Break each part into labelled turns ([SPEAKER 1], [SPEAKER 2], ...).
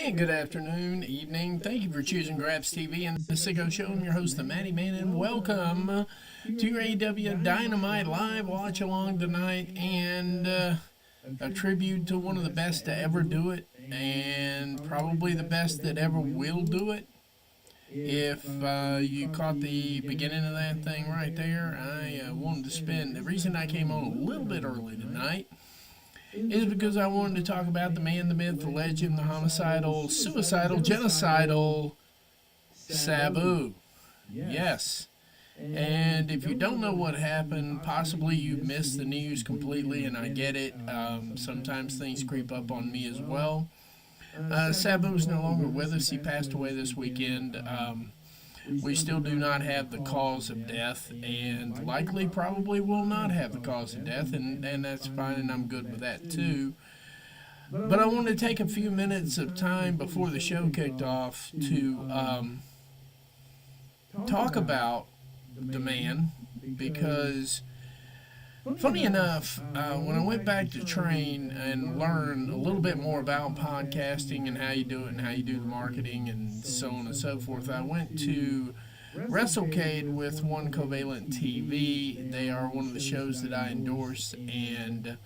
[SPEAKER 1] And good afternoon, evening. Thank you for choosing Graps TV and the Sicko Show. I'm your host, the Matty Man, and welcome to your AW Dynamite Live Watch Along tonight, and a tribute to one of the best to ever do it, and probably the best that ever will do it. If you caught the beginning of that thing right there, I wanted to spend the reason I came on a little bit early tonight is because I wanted to talk about the man, the myth, the legend, the homicidal, suicidal, genocidal Sabu. Yes. And if you don't know what happened, possibly you missed the news completely, and I get it. Sometimes things creep up on me as well. Sabu is no longer with us. He passed away this weekend. We still do not have the cause of death, and likely probably will not have the cause of death, and that's fine, and I'm good with that too. But I want to take a few minutes of time before the show kicked off to talk about the man, because funny enough, when I went back to train and learn a little bit more about podcasting and how you do it and how you do the marketing and so on and so forth, I went to WrestleCade with One Covalent TV. They are one of the shows that I endorse and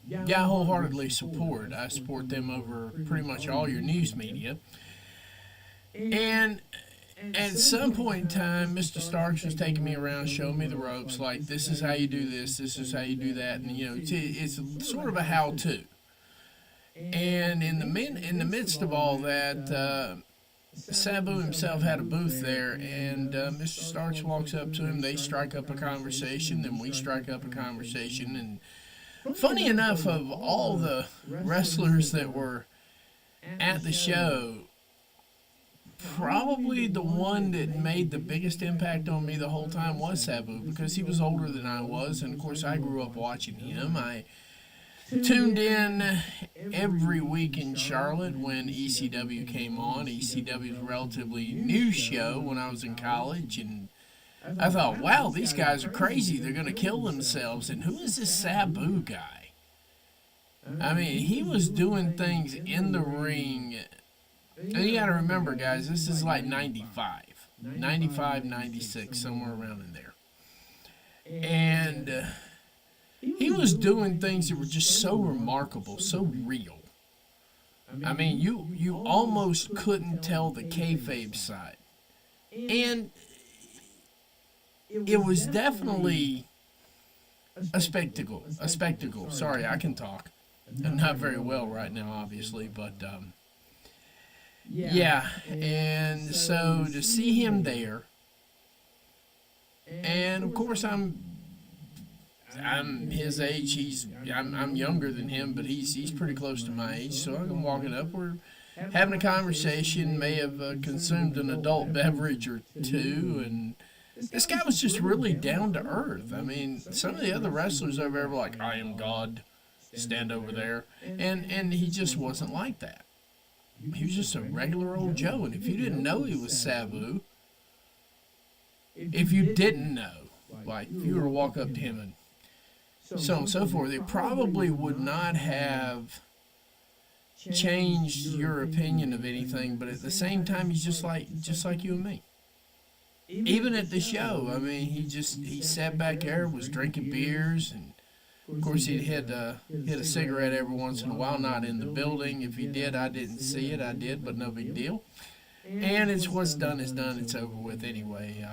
[SPEAKER 1] yeah, wholeheartedly support. I support them over pretty much all your news media. And at some point in time, Mr. Starks was taking me around, showing me the ropes, like, this is how you do this is how you do that, and, you know, it's sort of a how-to. And in the midst of all that, Sabu himself had a booth there, and Mr. Starks walks up to him, they strike up a conversation, then we strike up a conversation, and funny enough, of all the wrestlers that were at the show, probably the one that made the biggest impact on me the whole time was Sabu, because he was older than I was, and of course I grew up watching him. I tuned in every week in Charlotte when ECW came on. ECW was a relatively new show when I was in college, and I thought, wow, these guys are crazy. They're going to kill themselves, and who is this Sabu guy? I mean, he was doing things in the ring. And you got to remember, guys, this is like 95, 96, somewhere around in there. And he was doing things that were just so remarkable, so real. I mean, you almost couldn't tell the kayfabe side. And it was definitely a spectacle. Sorry, I can talk. I'm not very well right now, obviously, but yeah, and so to see him there, and of course I'm his age. I'm younger than him, but he's pretty close to my age. So I'm walking up. We're having a conversation. May have consumed an adult beverage or two, and this guy was just really down to earth. I mean, some of the other wrestlers over there were like, "I am God, stand over there," and he just wasn't like that. He was just a regular old Joe, and if you didn't know he was Sabu, if you didn't know, like, if you were to walk up to him and so on and so forth, it probably would not have changed your opinion of anything, but at the same time, he's just like you and me. Even at the show, I mean, he sat back there, was drinking beers, and of course, he'd hit a cigarette every once in a while, not in the building. If he did, I didn't see it. I did, but no big deal. And it's what's done is done. It's over with anyway.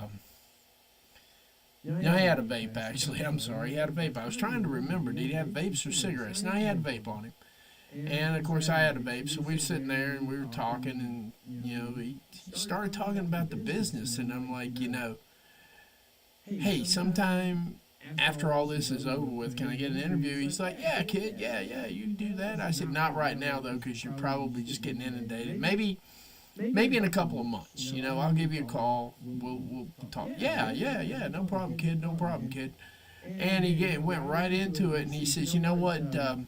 [SPEAKER 1] Now, he had a vape, actually. I'm sorry. He had a vape. I was trying to remember. Did he have vapes or cigarettes? No, he had a vape on him. And, of course, I had a vape. So we were sitting there, and we were talking, and, you know, he started talking about the business. And I'm like, you know, hey, sometime after all this is over with, can I get an interview? He's like, yeah, kid, yeah, you can do that. I said, not right now, though, because you're probably just getting inundated. Maybe in a couple of months, you know, I'll give you a call. We'll talk. Yeah, no problem, kid, no problem, kid. And he went right into it, and he says, you know what, the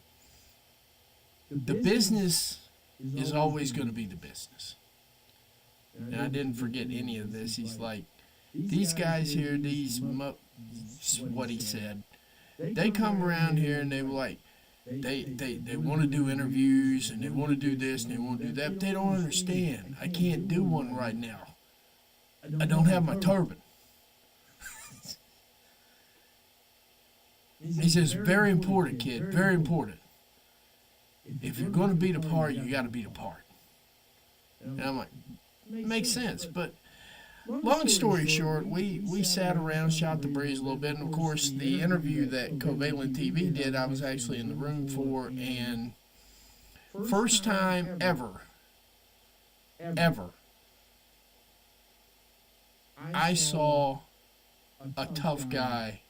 [SPEAKER 1] business is always going to be the business. And I didn't forget any of this. He's like, these guys here, what he said, they come around here and they were like, They want to do interviews and they want to do this and they want to do that, but they don't understand. I can't do one right now. I don't have my turban. He says, very important, kid, very important. If you're going to beat a part, you got to beat a part. And I'm like, makes sense. But long story short, we sat around, shot the breeze a little bit. And, of course, the interview that Covalent TV did, I was actually in the room for. And first time ever, I saw a tough guy.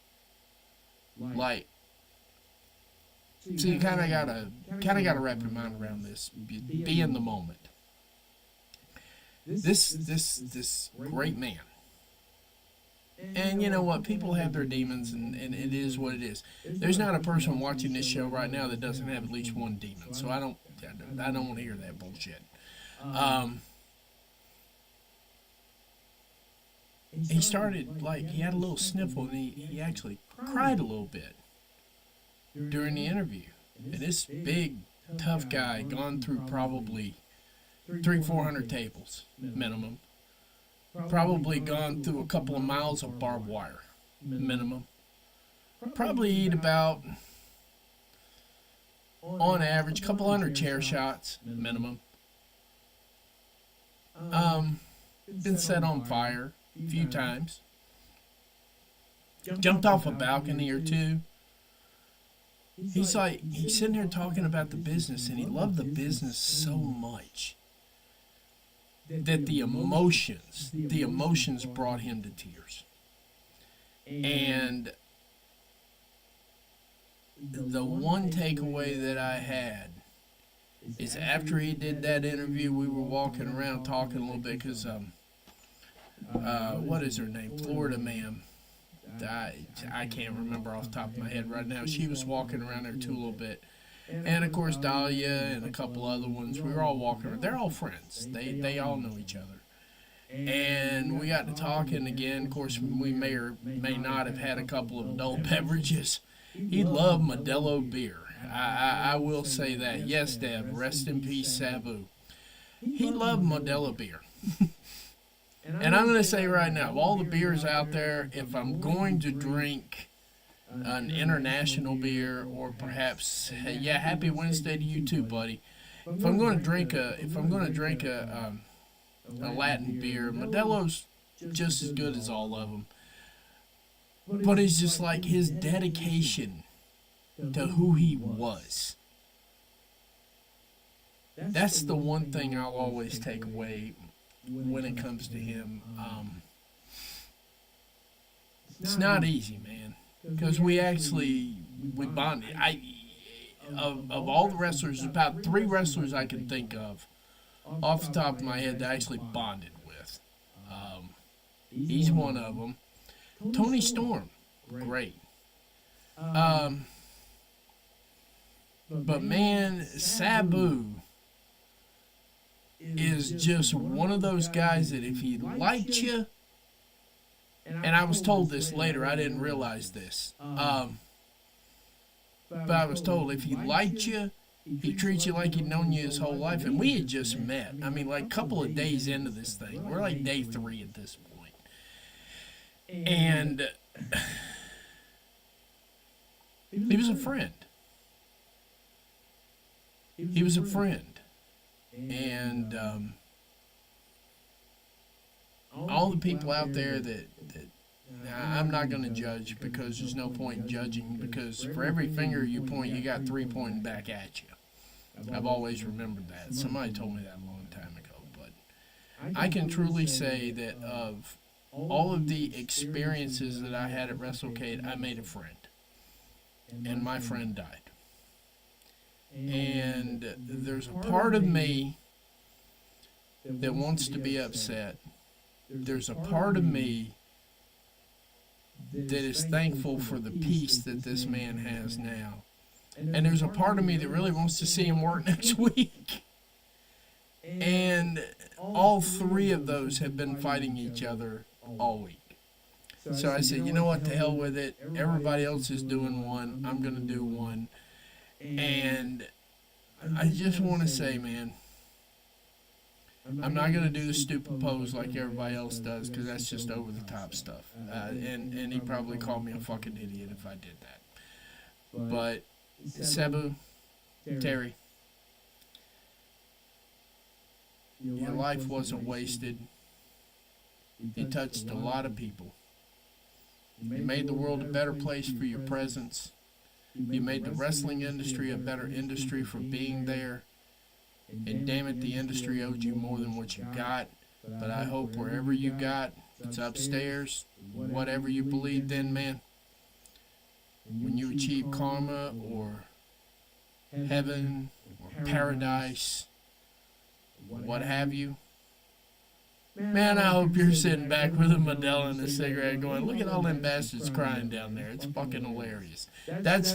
[SPEAKER 1] Like, so you kind of gotta wrap your mind around this. Be in the moment. This great man. And you know what? People have their demons, and it is what it is. There's not a person watching this show right now that doesn't have at least one demon. So I don't want to hear that bullshit. He started, like, he had a little sniffle, and he actually cried a little bit during the interview. And this big, tough guy, gone through probably 300-400 tables, minimum. Probably gone through a couple of miles of barbed wire, minimum. Probably eat about, on average, a couple hundred chair shots, minimum. Been set on fire a few times. Jumped off a balcony or two. He's sitting there talking about the business, and he loved the business so much that the emotions brought him to tears. And the one takeaway that I had is after he did that interview, we were walking around talking a little bit because, what is her name? Florida ma'am. I can't remember off the top of my head right now. She was walking around there too a little bit. And of course Dahlia and a couple other ones. We were all walking around. They're all friends. They all know each other. And we got to talking again. Of course, we may or may not have had a couple of adult beverages. He loved Modelo beer. I will say that. Yes, Deb. Rest in peace, Sabu. He loved Modelo beer. And I'm going to say right now, of all the beers out there, if I'm going to drink an international beer, or perhaps, yeah, happy Wednesday to you too, buddy. If I'm going to drink a Latin beer, Modelo's just as good as all of them. But it's just like his dedication to who he was. That's the one thing I'll always take away when it comes to him. It's not easy, man, because we bonded. Of all the wrestlers, there's about 3 wrestlers I can think of off the top of my head that I actually bonded with. He's one of them. Tony Storm, great. But man, Sabu is just one of those guys that if he liked you, and I was told this later, I didn't realize this, but I was told if he liked you, he treats you like he'd known you his whole life. And we had just met. I mean, like a couple of days into this thing. We're like day 3 at this point. And he was a friend. He was a friend. And all the people out there that I'm not going to judge, because there's no point in judging, because for every finger you point, you got 3 pointing back at you. I've always remembered that. Somebody told me that a long time ago. But I can truly say that of all of the experiences that I had at WrestleCade, I made a friend. And my friend died. And there's a part of me that wants to be upset. There's a part of me that is thankful for the peace that this man has now. And there's a part of me that really wants to see him work next week. And all 3 of those have been fighting each other all week. So I said, you know what, to hell with it. Everybody else is doing one. I'm going to do one. And I just want to say, man, I'm not going to do the stupid pose like everybody else does, because that's just over the top stuff. And he'd probably call me a fucking idiot if I did that. But Sabu, Terry, your life wasn't wasted. You touched a lot of people. You made the world a better place for your presence. You made the wrestling industry a better industry for being there. And damn it, the industry owed you more than what you got. But I hope wherever you got, it's upstairs, whatever you believed in, man, when you achieve karma or heaven or paradise, what have you, man, I hope you're sitting back with a Modelo and a cigarette going, look at all them bastards crying down there. It's fucking hilarious. That's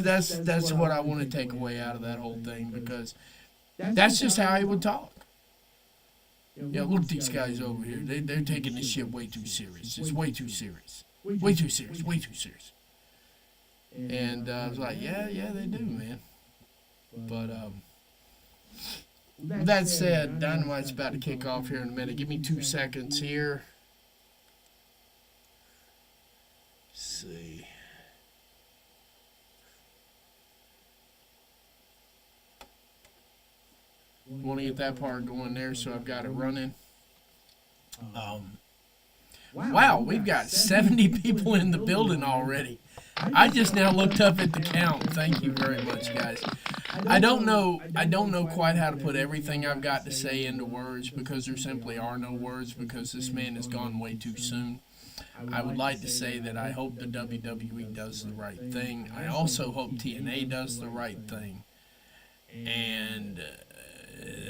[SPEAKER 1] what I want to take away out of that whole thing, because that's just how he would talk. Yeah, look at these guys over here. They're taking this shit way too serious. It's way too serious. Way too serious. Way too serious. And I was like, yeah, they do, man. But with that said, Dynamite's about to kick off here in a minute. Give me 2 seconds here. Let's see. Want to get that part going there, so I've got it running. Wow, we've got 70 people in the building already. I just now looked up at the count. Thank you very much, guys. I don't know quite how to put everything I've got to say into words, because there simply are no words, because this man has gone way too soon. I would like to say that I hope the WWE does the right thing. I also hope TNA does the right thing. And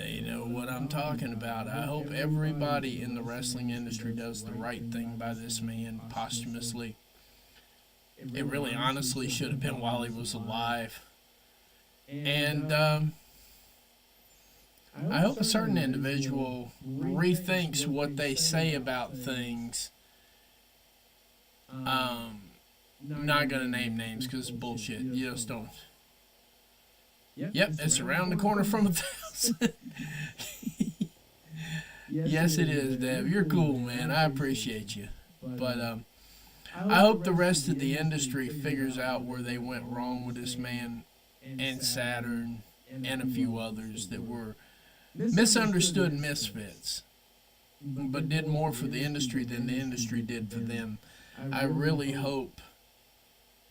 [SPEAKER 1] you know what I'm talking about. I hope everybody in the wrestling industry does the right thing by this man posthumously. It really honestly should have been while he was alive. And I hope a certain individual rethinks what they say about things. Not going to name names because it's bullshit. You just don't. Yep, it's around the corner from 1,000. Yes, it is, Dev. You're cool, man. I appreciate you. But I hope the rest of the industry figures out where they went wrong with this man and Saturn and a few others that were misunderstood misfits, but did more for the industry than the industry did for them. I really hope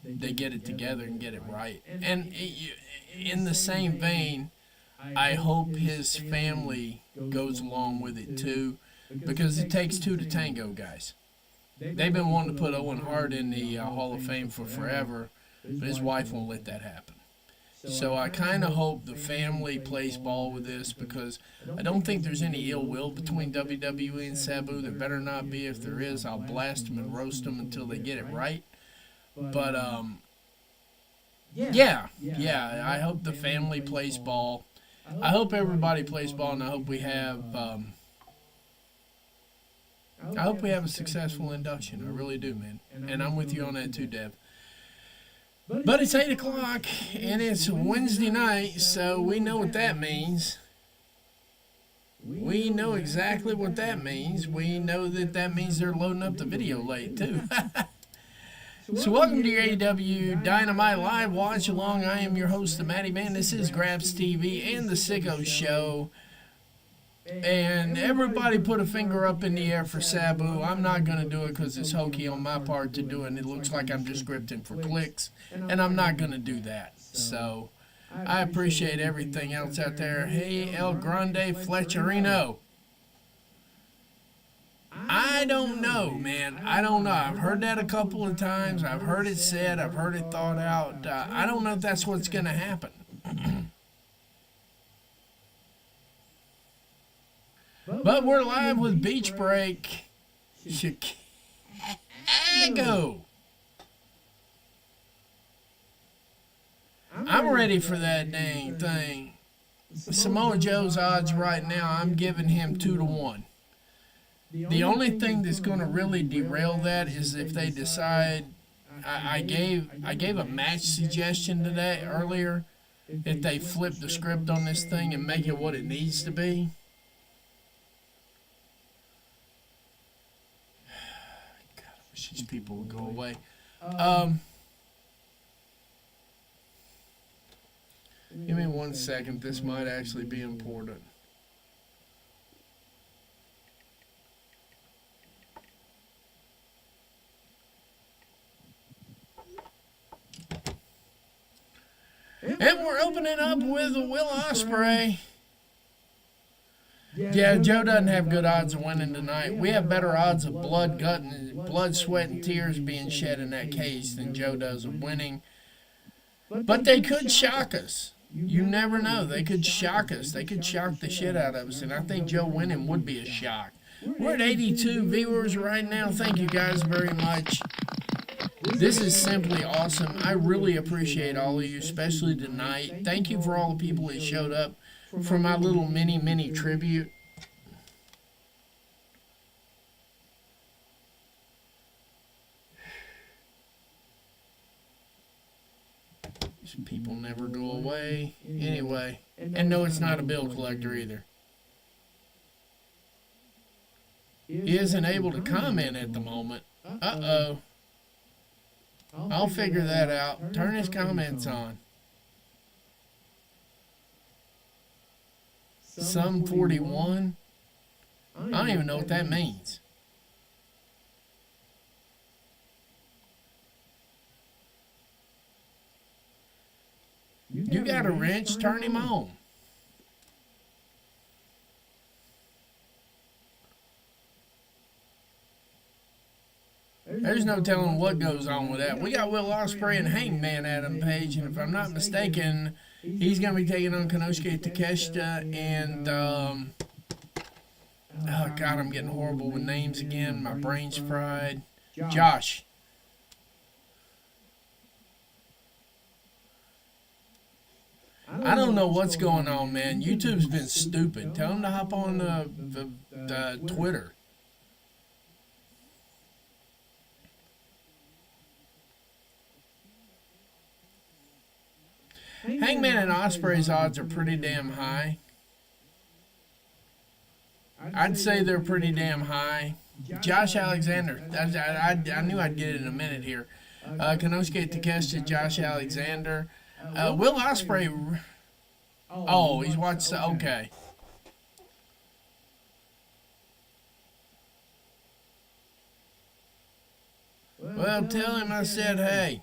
[SPEAKER 1] they get it together and get it right. And in the same vein, I hope his family goes along with it too, because it takes two to tango, guys. They've been wanting to put Owen Hart in the Hall of Fame for forever, but his wife won't let that happen. So I kind of hope the family plays ball with this, because I don't think there's any ill will between WWE and Sabu. There better not be. If there is, I'll blast them and roast them until they get it right. But yeah, I hope the family plays ball. I hope everybody plays ball, and I hope we have a successful induction. I really do, man. And I'm with you on that too, Deb. But it's 8 o'clock, and it's Wednesday night, so we know what that means. We know exactly what that means. We know that means they're loading up the video late, too. So welcome to your AEW Dynamite Live Watch Along. I am your host, the Matty Man. This is Graps TV and the Sicko Show. And everybody put a finger up in the air for Sabu. I'm not going to do it because it's hokey on my part to do it, and it looks like I'm just scripting for clicks, and I'm not going to do that. So I appreciate everything else out there. Hey, El Grande Fletcherino. I don't know, man. I don't know. I've heard that a couple of times. I've heard it said. I've heard it thought out. I don't know if that's what's going to happen. But we're live with Beach Break Chicago. I'm ready for that dang thing. Samoa Joe's odds right now, I'm giving him 2-1. The only thing that's going to really derail that is if they decide. I gave a match suggestion earlier. if they flip the script on this thing and make it what it needs to be. God, I wish these people would go away. Give me 1 second. This might actually be important. And we're opening up with Will Ospreay. Yeah, Joe doesn't have good odds of winning tonight. We have better odds of blood, sweat, and tears being shed in that case than Joe does of winning. But they could shock us. You never know. They could shock us. They could shock the shit out of us. And I think Joe winning would be a shock. We're at 82 viewers right now. Thank you guys very much. This is simply awesome. I really appreciate all of you, especially tonight. Thank you for all the people that showed up for my little mini tribute. These people never go away. Anyway, and no, it's not a bill collector either. He isn't able to comment at the moment. Uh-oh. I'll figure that out. Turn his comments on. Some 41? I don't even know what that means. You got a wrench? Turn him on. There's no telling what goes on with that. We got Will Ospreay and Hangman Adam Page, and if I'm not mistaken, he's going to be taking on Konosuke Takeshita and, oh, God, I'm getting horrible with names again. My brain's fried. Josh. I don't know what's going on, man. YouTube's been stupid. Tell them to hop on the Twitter. Hangman and Ospreay's odds are pretty damn high. I'd say they're pretty damn high. Josh Alexander. I knew I'd get it in a minute here. Konosuke Takeshita, Josh Alexander. Will Ospreay. Oh, he's watched. Okay. Well, tell him I said hey.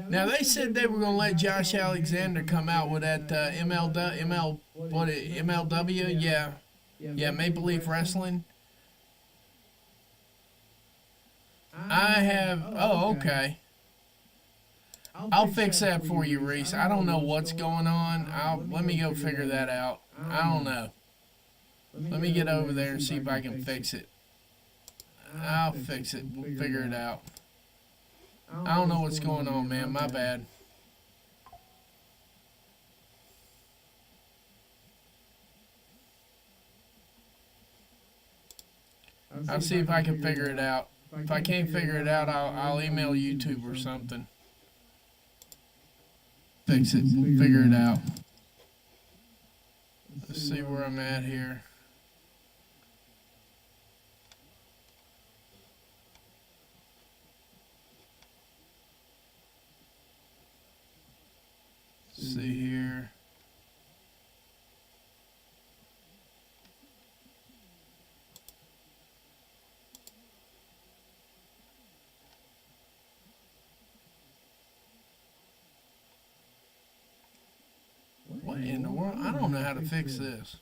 [SPEAKER 1] Now, they said they were going to let Josh Alexander come out with that MLW? Yeah, Maple Leaf Wrestling. I have... Oh, okay. I'll fix that for you, Reese. I don't know what's going on. Let me go figure that out. I don't know. Let me get over there and see if I can fix it. I'll fix it. We'll figure it out. I don't know what's going on, man. My bad. I'll see if I can figure it out. If I can't figure it out, I'll email YouTube or something. Fix it. Figure it out. Let's see where I'm at here. See here. What in the world? I don't know how to fix this.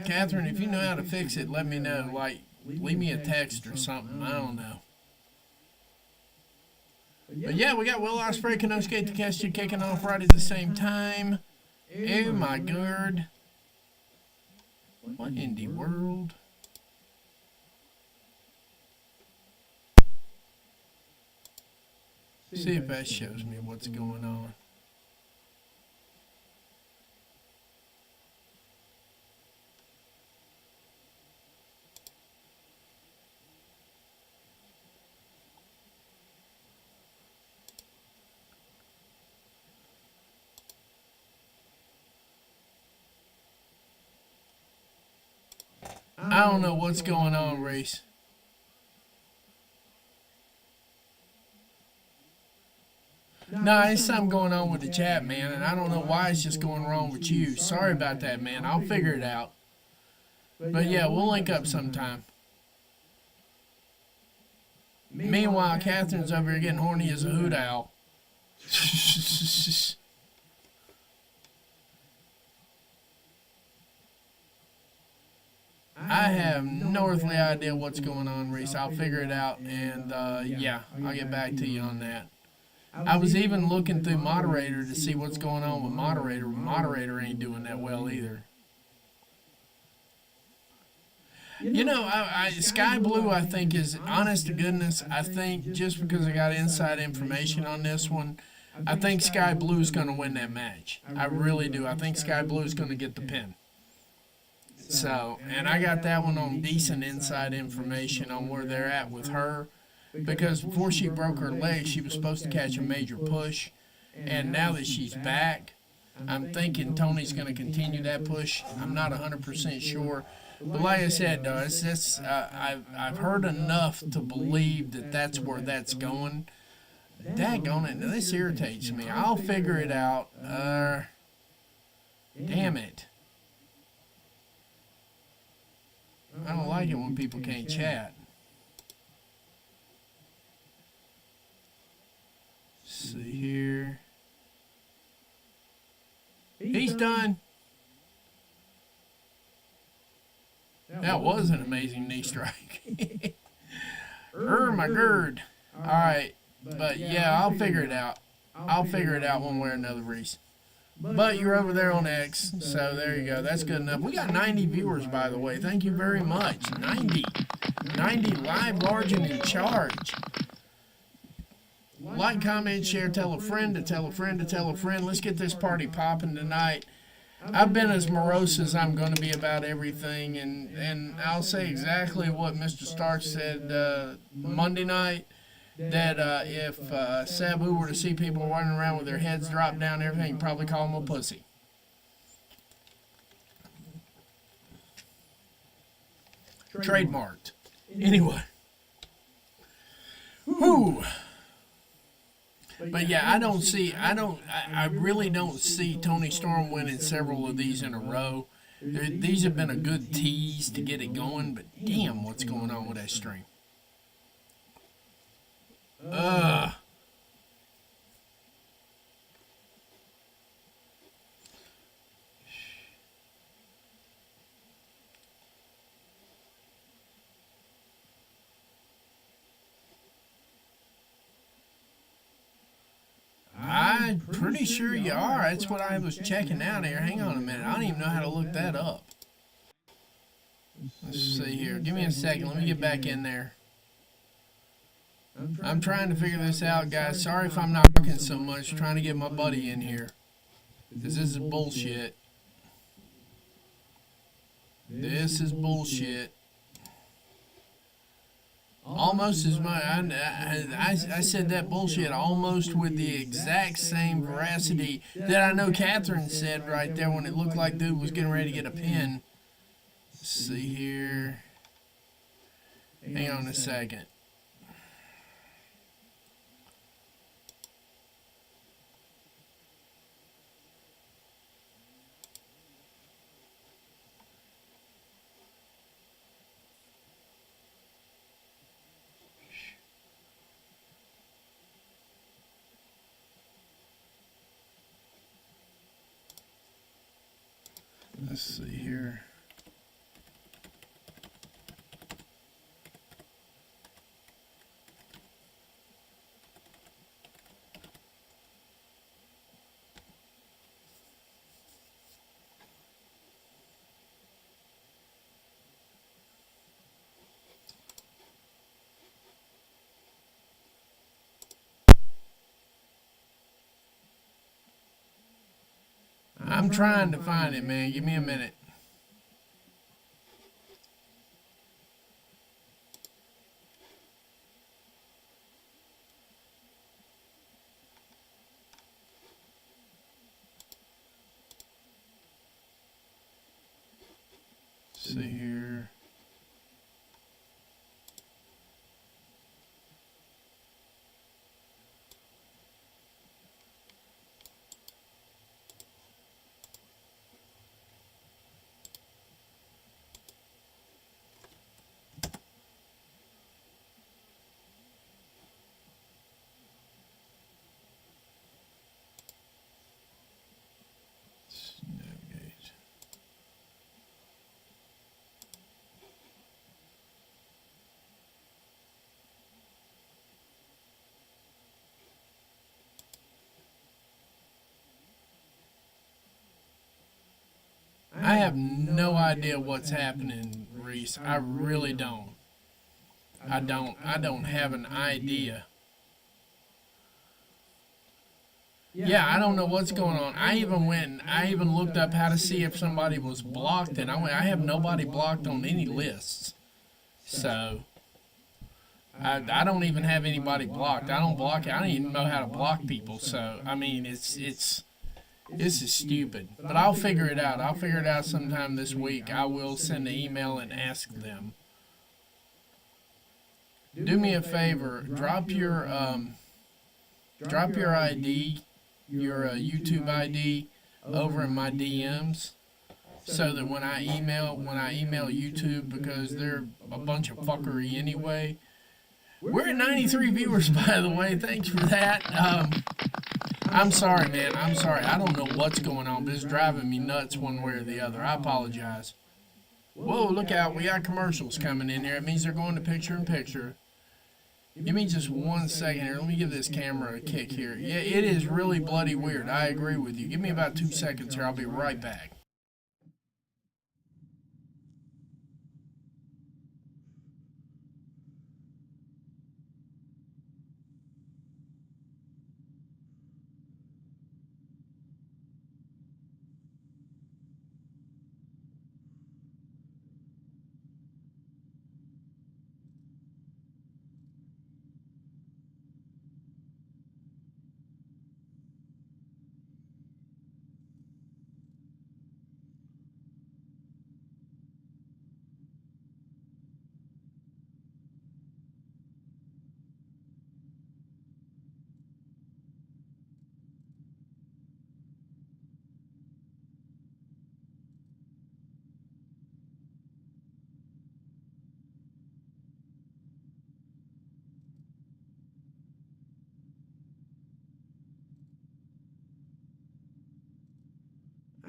[SPEAKER 1] Catherine, if you know how to fix it, let me know. Like, leave me a text or something. I don't know. But yeah, we got Will Ospreay, Konosuke Takeshita kicking off right at the same time. Oh my god. What in the world? See if that shows me what's going on. I don't know what's going on, Reese. No, it's something going on with the chat, man, and I don't know why it's just going wrong with you. Sorry about that, man. I'll figure it out. But yeah, we'll link up sometime. Meanwhile, Catherine's over here getting horny as a hoot owl. I have no earthly idea what's going on, Reese. I'll figure it out, and yeah, I'll get back to you on that. I was even looking through moderator to see what's going on with moderator. Moderator ain't doing that well either. You know, Sky Blue, I think, is, honest to goodness, I think just because I got inside information on this one, I think Sky Blue is going to win that match. I really do. I think Sky Blue is going to get the pin. So, and I got that one on decent inside information on where they're at with her, because before she broke her leg, she was supposed to catch a major push, and now that she's back, I'm thinking Tony's going to continue that push. I'm not 100% sure. But like I said, I've heard enough to believe that that's where that's going. Daggone it, this irritates me. I'll figure it out. Damn it. I don't like it when people can't chat. Let's see here. He's done. That was an amazing knee strike. My gird. Alright, but yeah, I'll figure it out. I'll figure it out one way or another, Reese. But you're over there on X, so there you go. That's good enough. We got 90 viewers, by the way. Thank you very much. 90 live, large, and in charge. Like, comment, share, tell a friend to tell a friend to tell a friend. Let's get this party popping tonight. I've been as morose as I'm going to be about everything, and I'll say exactly what Mr. Stark said Monday night, that if Sabu were to see people running around with their heads dropped down and everything, he'd probably call them a pussy. Trademarked. Anyway. Whew. But yeah, I really don't see Tony Storm winning several of these in a row. These have been a good tease to get it going, but damn, what's going on with that stream? I'm pretty sure you are. That's what I was checking out here. Hang on a minute. I don't even know how to look that up. Let's see here. Give me a second. Let me get back in there. I'm trying to figure this out, guys. Sorry if I'm not talking so much. Trying to get my buddy in here. Because this is bullshit. This is bullshit. Almost as much. I said that bullshit almost with the exact same veracity that I know Catherine said right there when it looked like dude was getting ready to get a pin. Let's see here. Hang on a second. Let's see here. I'm trying to find it, man. Give me a minute. See here. I have no idea what's happening, Reese. I really don't. I don't have an idea. Yeah, I don't know what's going on. I even looked up how to see if somebody was blocked, and I have nobody blocked on any lists. So I don't even have anybody blocked. I don't block. I don't even know how to block people. So I mean, it's this is stupid. But I'll figure it out. I'll figure it out sometime this week. I will send an email and ask them. Do me a favor. Drop your ID, your YouTube ID, over in my DMs, so that when I email YouTube, because they're a bunch of fuckery anyway. We're at 93 viewers, by the way. Thanks for that. I'm sorry, man. I'm sorry. I don't know what's going on, but it's driving me nuts one way or the other. I apologize. Whoa, look out. We got commercials coming in here. It means they're going to picture-in-picture. Give me just 1 second here. Let me give this camera a kick here. Yeah, it is really bloody weird. I agree with you. Give me about 2 seconds here. I'll be right back.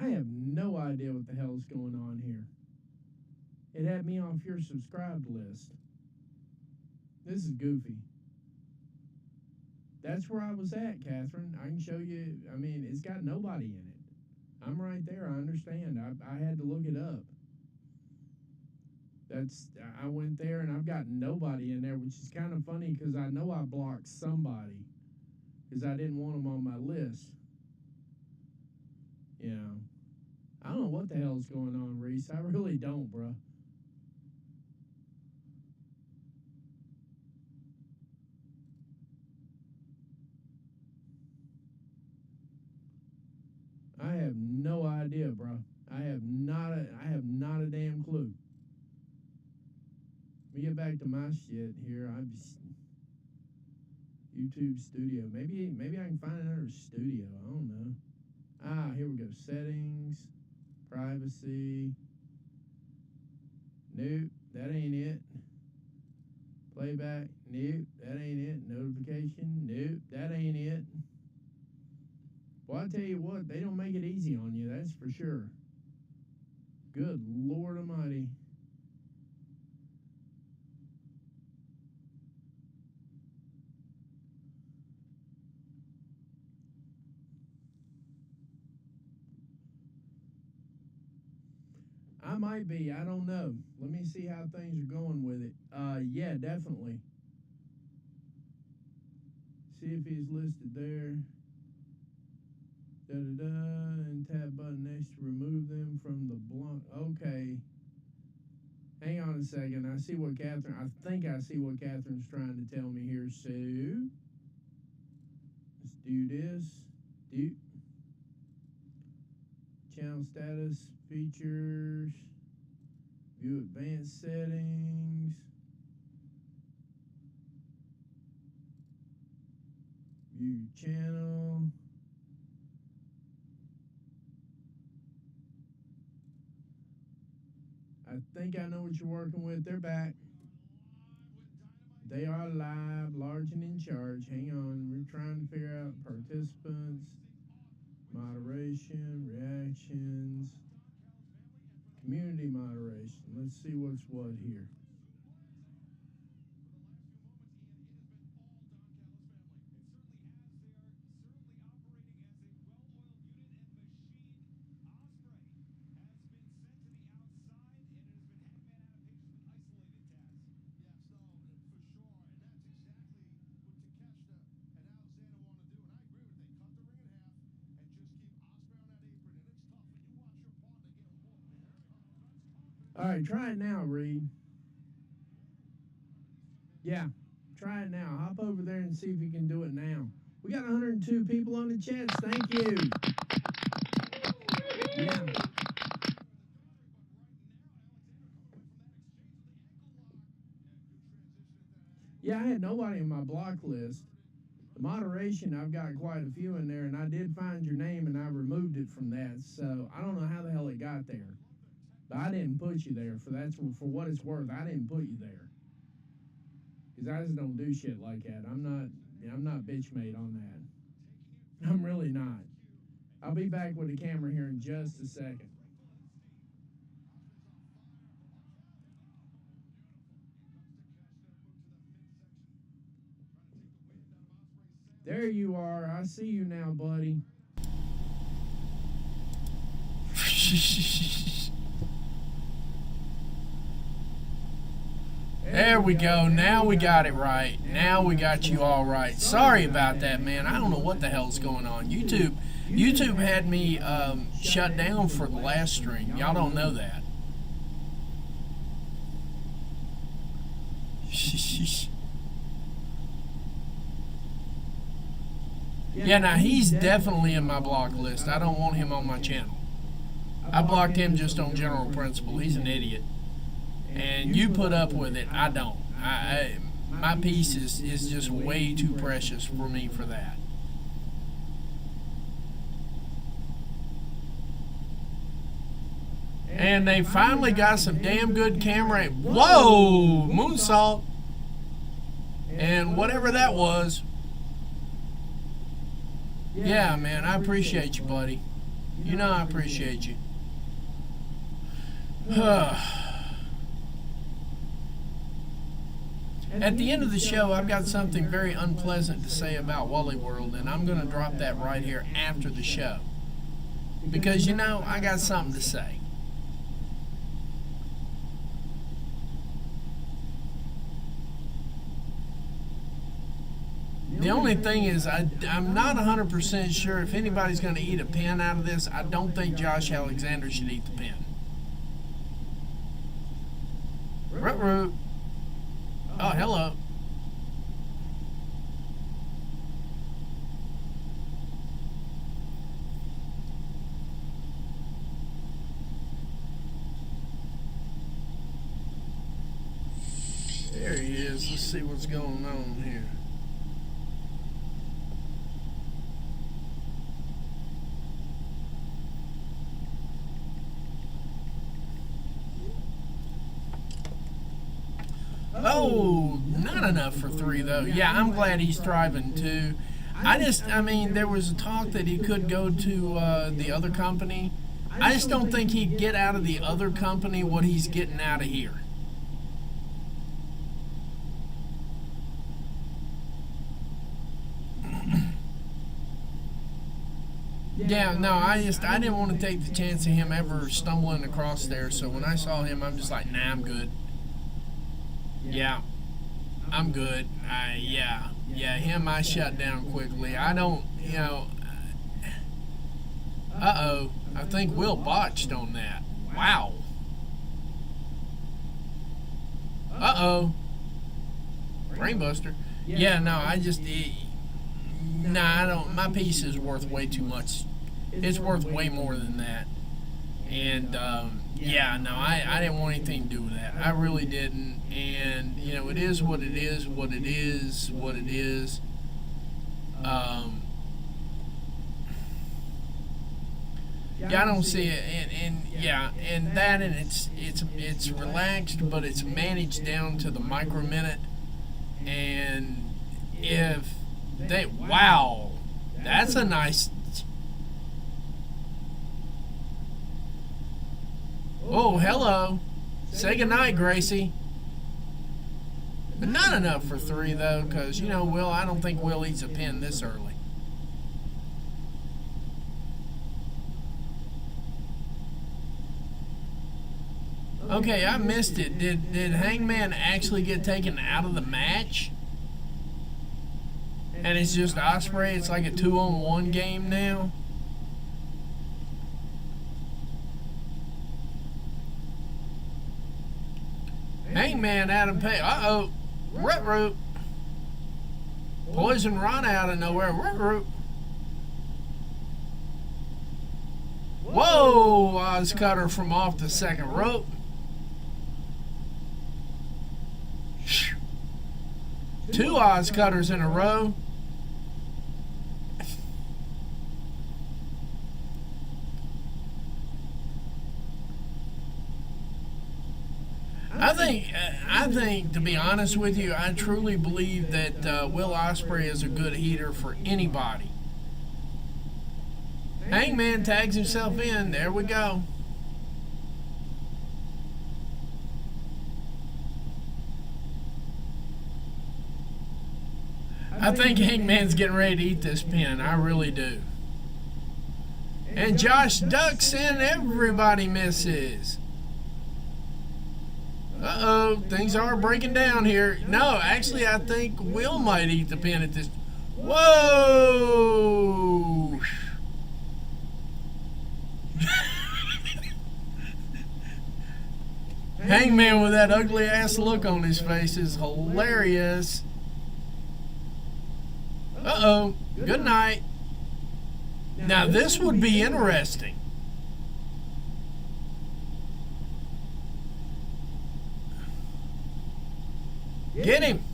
[SPEAKER 1] I have no idea what the hell is going on here. It had me off your subscribed list. This is goofy. That's where I was at, Catherine. I can show you. I mean, it's got nobody in it. I'm right there. I understand. I had to look it up. I went there and I've got nobody in there, which is kind of funny because I know I blocked somebody because I didn't want them on my list. You know, I don't know what the hell's going on, Reese. I really don't, bro. I have no idea, bro. I have not a damn clue. Let me get back to my shit here. I'm just YouTube Studio. Maybe I can find another studio. I don't know. Ah, here we go. Settings, privacy. Nope, that ain't it. Playback. Nope, that ain't it. Notification. Nope, that ain't it. Well, I tell you what, they don't make it easy on you, that's for sure. Good Lord Almighty. I might be, I don't know. Let me see how things are going with it. Yeah, definitely. See if he's listed there. And tab button next to remove them from the block. Okay. Hang on a second. I think I see what Catherine's trying to tell me here. So, let's do this. Channel status, features, view advanced settings, view channel. I think I know what you're working with. They're back. They are live, large and in charge. Hang on. We're trying to figure out participants, moderation, reactions, community moderation. Let's see what's what here. All right, try it now, Reed. Yeah, try it now. Hop over there and see if you can do it now. We got 102 people on the chats. Thank you. Yeah. Yeah, I had nobody in my block list. The moderation, I've got quite a few in there, and I did find your name, and I removed it from that. So I don't know how the hell it got there. But I didn't put you there. For what it's worth, I didn't put you there. Because I just don't do shit like that. I'm not bitch made on that. I'm really not. I'll be back with the camera here in just a second. There you are. I see you now, buddy. There we go. Now we got it right. Now we got you all right. Sorry about that, man. I don't know what the hell's going on. YouTube had me shut down for the last stream. Y'all don't know that. Yeah, now he's definitely in my block list. I don't want him on my channel. I blocked him just on general principle. He's an idiot. And you put up with it. I don't. My piece is just way too precious for me for that. And they finally got some damn good camera. Whoa! Moonsault. And whatever that was. Yeah, man, I appreciate you, buddy. You know I appreciate you. At the end of the show, I've got something very unpleasant to say about Wally World, and I'm going to drop that right here after the show. Because, you know, I got something to say. The only thing is, I'm not 100% sure if anybody's going to eat a pin out of this. I don't think Josh Alexander should eat the pin. Root. Oh, hello. There he is. Let's see what's going on here. Oh, not enough for 3, though. Yeah, I'm glad he's thriving, too. I mean, there was a talk that he could go to the other company. I just don't think he'd get out of the other company what he's getting out of here. Yeah, no, I didn't want to take the chance of him ever stumbling across there, so when I saw him, I'm just like, nah, I'm good. Yeah, I'm good. Yeah, him I shut down quickly. I don't, you know, uh-oh, I think Will botched on that. Wow. Uh-oh. Brainbuster. Yeah, no, I don't, my piece is worth way too much. It's worth way more than that. And, yeah, no, I didn't want anything to do with that. I really didn't. And, you know, it is what it is, what it is, what it is. Yeah, I don't see it. And that, and it's relaxed, but it's managed down to the microminute. And if they, wow, that's a nice. Oh, hello. Say goodnight, Gracie. But not enough for 3, though, because, you know, Will, I don't think Will eats a pin this early. Okay, I missed it. Did Hangman actually get taken out of the match? And it's just Ospreay? It's like a 2-on-1 game now? Hangman Adam Page. Uh-oh. Root. Poison Rana out of nowhere. Root. Whoa! Oz Cutter from off the second rope. Two Oz Cutters in a row. I think, to be honest with you, I truly believe that Will Ospreay is a good heater for anybody. Hangman tags himself in. There we go. I think Hangman's getting ready to eat this pin. I really do. And Josh ducks in. Everybody misses. Uh-oh. Things are breaking down here. No, actually, I think Will might eat the pin at this. Whoa! Hangman with that ugly ass look on his face is hilarious. Uh-oh. Good night. Now this would be interesting. Get him.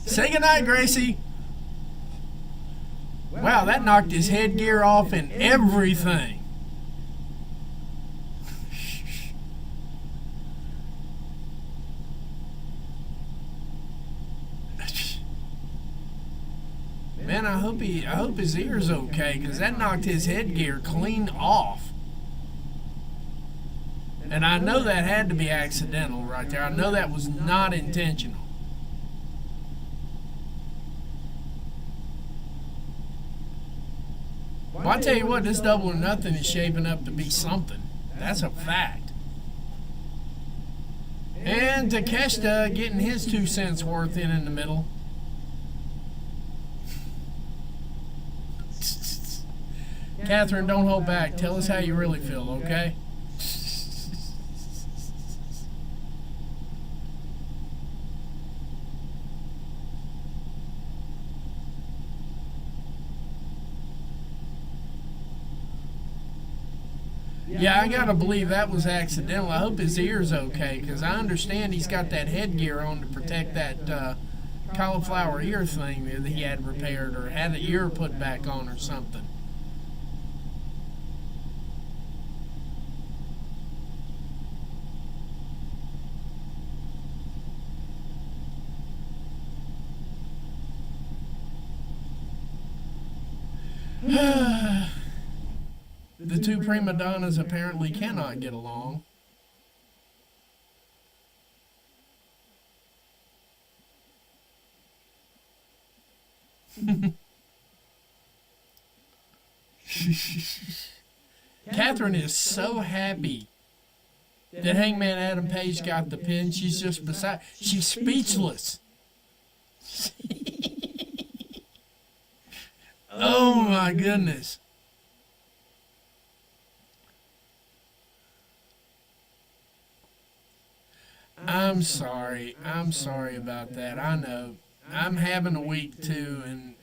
[SPEAKER 1] Say goodnight, Gracie. Wow, that knocked his headgear off and everything. Man, I hope his ear's okay, because that knocked his headgear clean off. And I know that had to be accidental right there. I know that was not intentional. Well, I tell you what, this Double or Nothing is shaping up to be something. That's a fact. And Takeshita getting his 2 cents worth in the middle. Catherine, don't hold back. Tell us how you really feel, okay? Yeah, I gotta believe that was accidental. I hope his ear's okay, because I understand he's got that headgear on to protect that cauliflower ear thing that he had repaired, or had the ear put back on or something. The two prima donnas apparently cannot get along. Catherine is so happy that Hangman Adam Page got the pin. She's just she's speechless. Oh my goodness. I'm sorry. I'm sorry about that. I know. I'm having a week too, and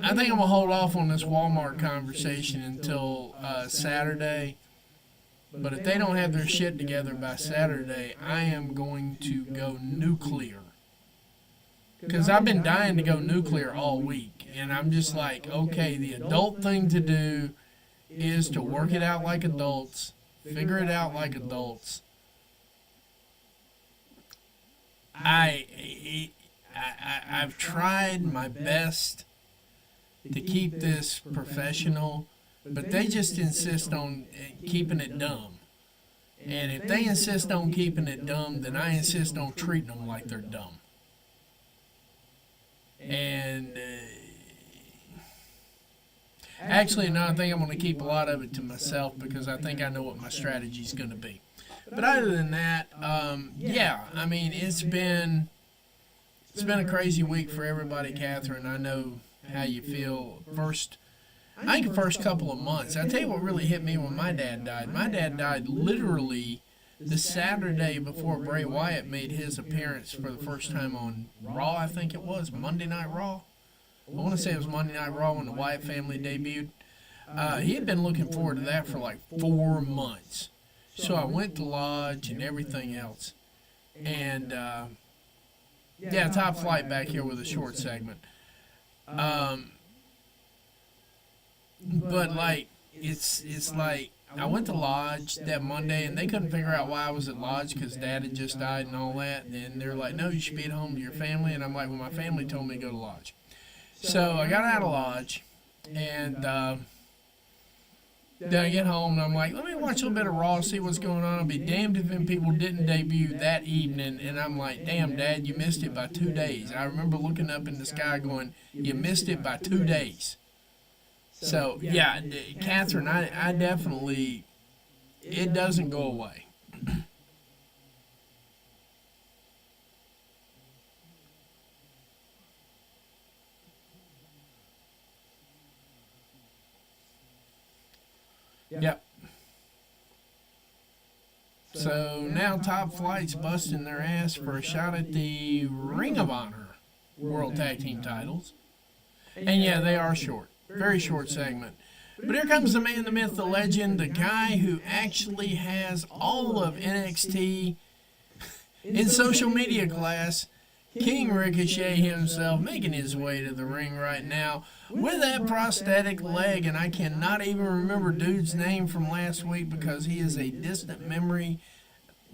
[SPEAKER 1] I think I'm going to hold off on this Walmart conversation until Saturday. But if they don't have their shit together by Saturday, I am going to go nuclear. Because I've been dying to go nuclear all week. And I'm just like, okay, the adult thing to do is to work it out like adults. Figure it out like adults. I've tried my best to keep this professional, but they just insist on keeping it dumb. And if they insist on keeping it dumb, then I insist on treating them like they're dumb. And actually, no, I think I'm going to keep a lot of it to myself because I think I know what my strategy is going to be. But other than that, yeah, I mean, it's been a crazy week for everybody, Catherine. I know how you feel. First, I think the first couple of months. I tell you what really hit me when my dad died. My dad died literally the Saturday before Bray Wyatt made his appearance for the first time on Raw, I think it was, Monday Night Raw. I want to say it was Monday Night Raw when the Wyatt family debuted. He had been looking forward to that for like 4 months. So I went to Lodge and everything else. And, yeah, Top Flight back here with a short segment. But, like, it's like, I went to Lodge that Monday, and they couldn't figure out why I was at Lodge because Dad had just died and all that. And they're like, no, you should be at home to your family. And I'm like, well, my family told me to go to Lodge. So I got out of Lodge, and then I get home, and I'm like, let me watch a little bit of Raw, see what's going on. I'll be damned if them people didn't debut that evening. And I'm like, damn, Dad, you missed it by 2 days. I remember looking up in the sky going, you missed it by 2 days. So, yeah, Catherine, I definitely, it doesn't go away. Yep. So now Top Flight's busting their ass for a shot at the Ring of Honor World Tag Team titles. And yeah, they are short. Very short segment. But here comes the man, the myth, the legend, the guy who actually has all of NXT in social media class, King Ricochet himself, making his way to the ring right now with that prosthetic leg. And I cannot even remember dude's name from last week because he is a distant memory.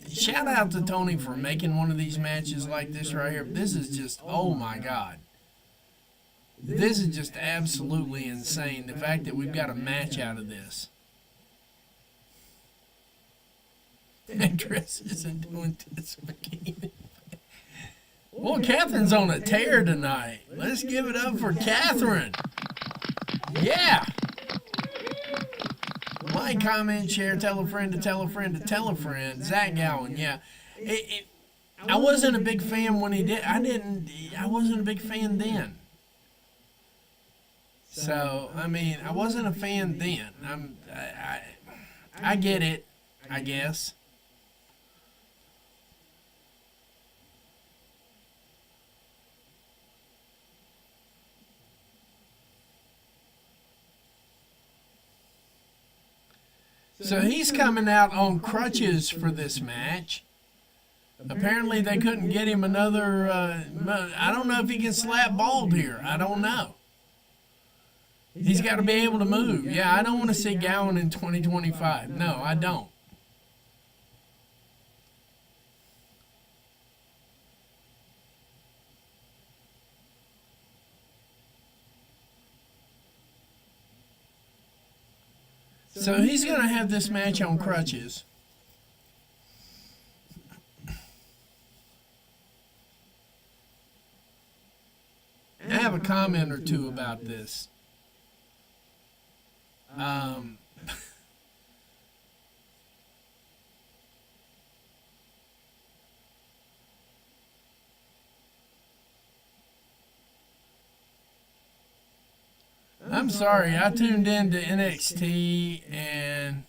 [SPEAKER 1] Shout out to Tony for making one of these matches like this right here. This is just, oh my God. This is just absolutely insane, the fact that we've got a match out of this. And Chris isn't doing this again. Well, Catherine's on a tear tonight. Let's give it up for Catherine. Yeah. Like, comment, share, tell a friend to tell a friend to tell a friend. Zach Gowen, yeah. I wasn't a big fan when he did. I wasn't a big fan then. So, I mean, I wasn't a fan then. I get it, I guess. So he's coming out on crutches for this match. Apparently they couldn't get him another, I don't know if he can slap bald here. I don't know. He's got to be able to move. Yeah, I don't want to see Gowen in 2025. No, I don't. So he's going to have this match on crutches. I have a comment or two about this. I'm sorry, I tuned into NXT and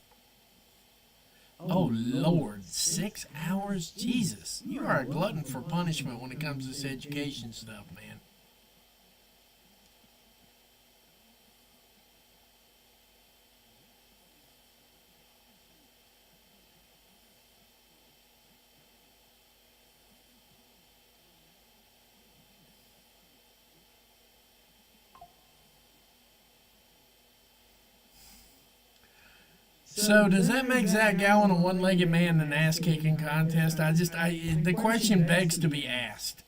[SPEAKER 1] oh Lord, 6 hours? Jesus, you are a glutton for punishment when it comes to this education stuff, man. So does that make Zach Gowen a one-legged man in an ass-kicking contest? The question begs to be asked.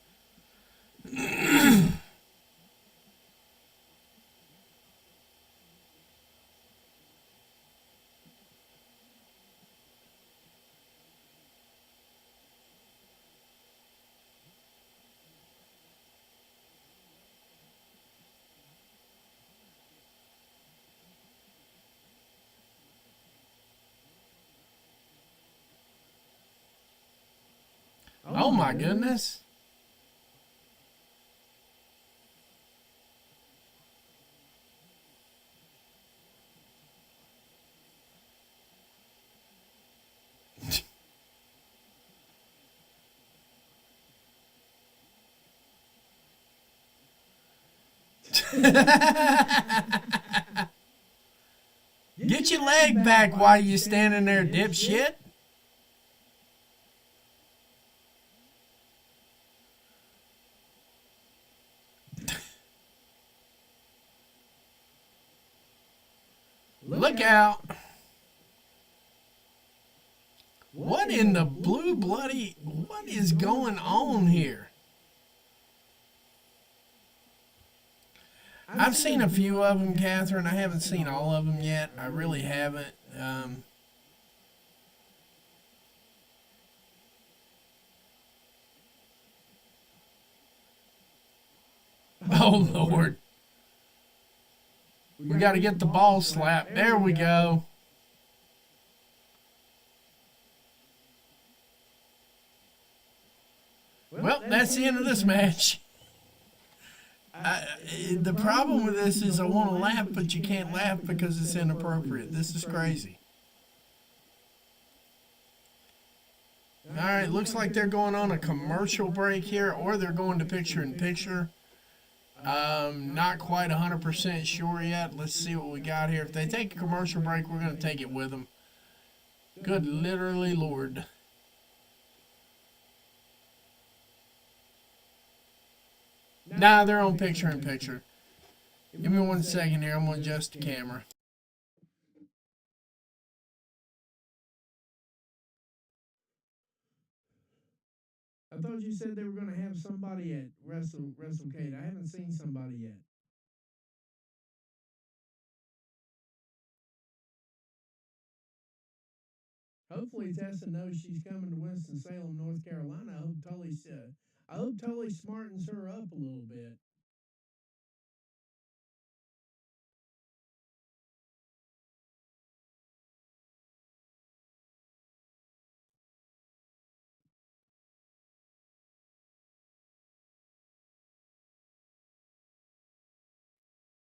[SPEAKER 1] Oh my goodness. Get your leg back while you standing there, dipshit. Look out. What in the blue bloody, what is going on here? I've seen a few of them, Catherine. I haven't seen all of them yet. I really haven't. Oh, Lord. We got to get the ball slapped. There we go. Well, that's the end of this match. The problem with this is I want to laugh, but you can't laugh because it's inappropriate. This is crazy. All right, looks like they're going on a commercial break here, or they're going to picture-in-picture. Not quite 100% sure yet. Let's see what we got here. If they take a commercial break, we're going to take it with them. Good literally Lord. Nah, they're on picture-in-picture. Give me 1 second here. I'm going to adjust the camera. I thought you said they were going to have somebody at WrestleCade. I haven't seen somebody yet. Hopefully Tessa knows she's coming to Winston-Salem, North Carolina. I hope Tully smartens her up a little bit.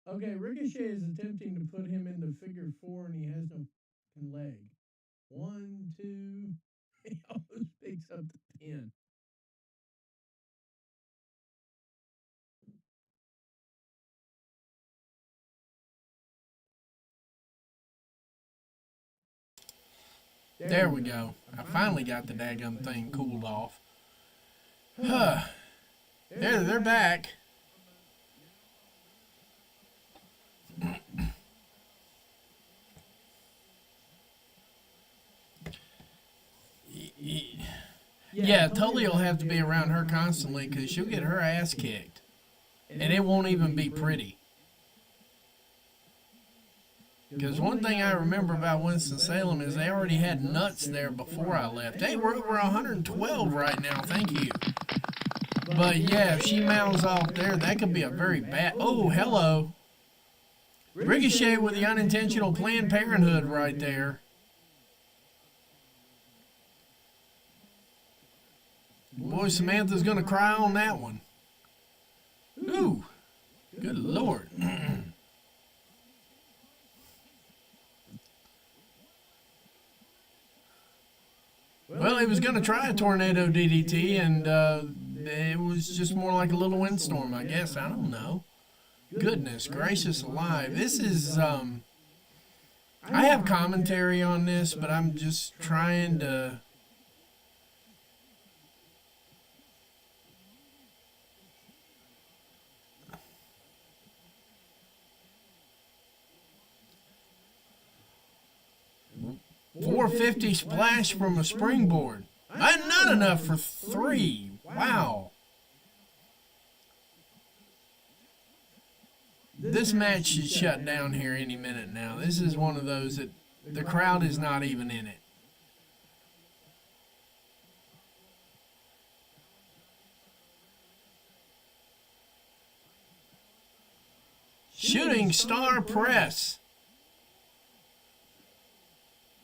[SPEAKER 1] Okay, Ricochet is attempting to put him into figure 4, and he has no leg. 1, 2, he almost picks up the pin. There we go. I finally got the daggum thing cooled off. They're back. Yeah, Tully will have to be around her constantly because she'll get her ass kicked. And it won't even be pretty. Because one thing I remember about Winston-Salem is they already had nuts there before I left. Hey, we're over 112 right now, thank you. But yeah, if she mouths off there, that could be a very bad... Oh, hello. Ricochet with the unintentional Planned Parenthood right there. Boy, Samantha's going to cry on that one. Ooh, good Lord. Well, he was going to try a tornado DDT, and it was just more like a little windstorm, I guess. I don't know. Goodness gracious alive. This is, I have commentary on this, but I'm just trying to... .450 splash from a springboard. Not enough for 3. Wow. This match should shut down here any minute now. This is one of those that the crowd is not even in it. Shooting star press.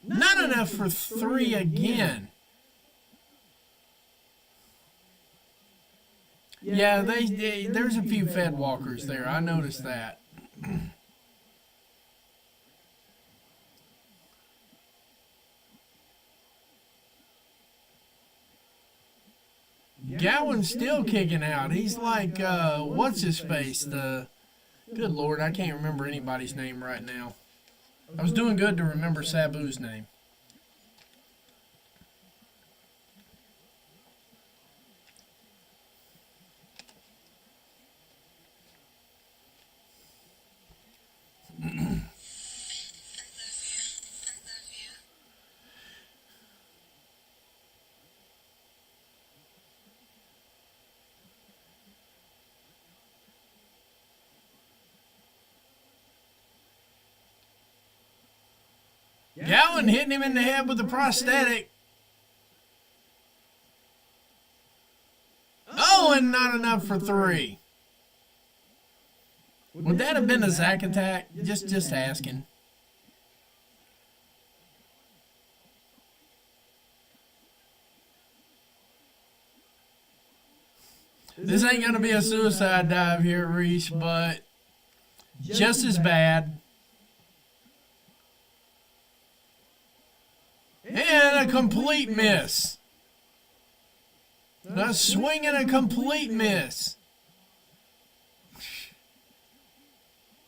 [SPEAKER 1] Not enough for 3 again. Yeah, there's a few Fed walkers there. I noticed that. Gowan's still kicking out. He's like, what's his face? The Good Lord, I can't remember anybody's name right now. I was doing good to remember Sabu's name. Gowan hitting him in the head with a prosthetic. Oh, and not enough for 3. Would that have been a Zack attack? Just asking. This ain't going to be a suicide dive here, Reese, but just as bad. And a complete miss. A swing and a complete miss.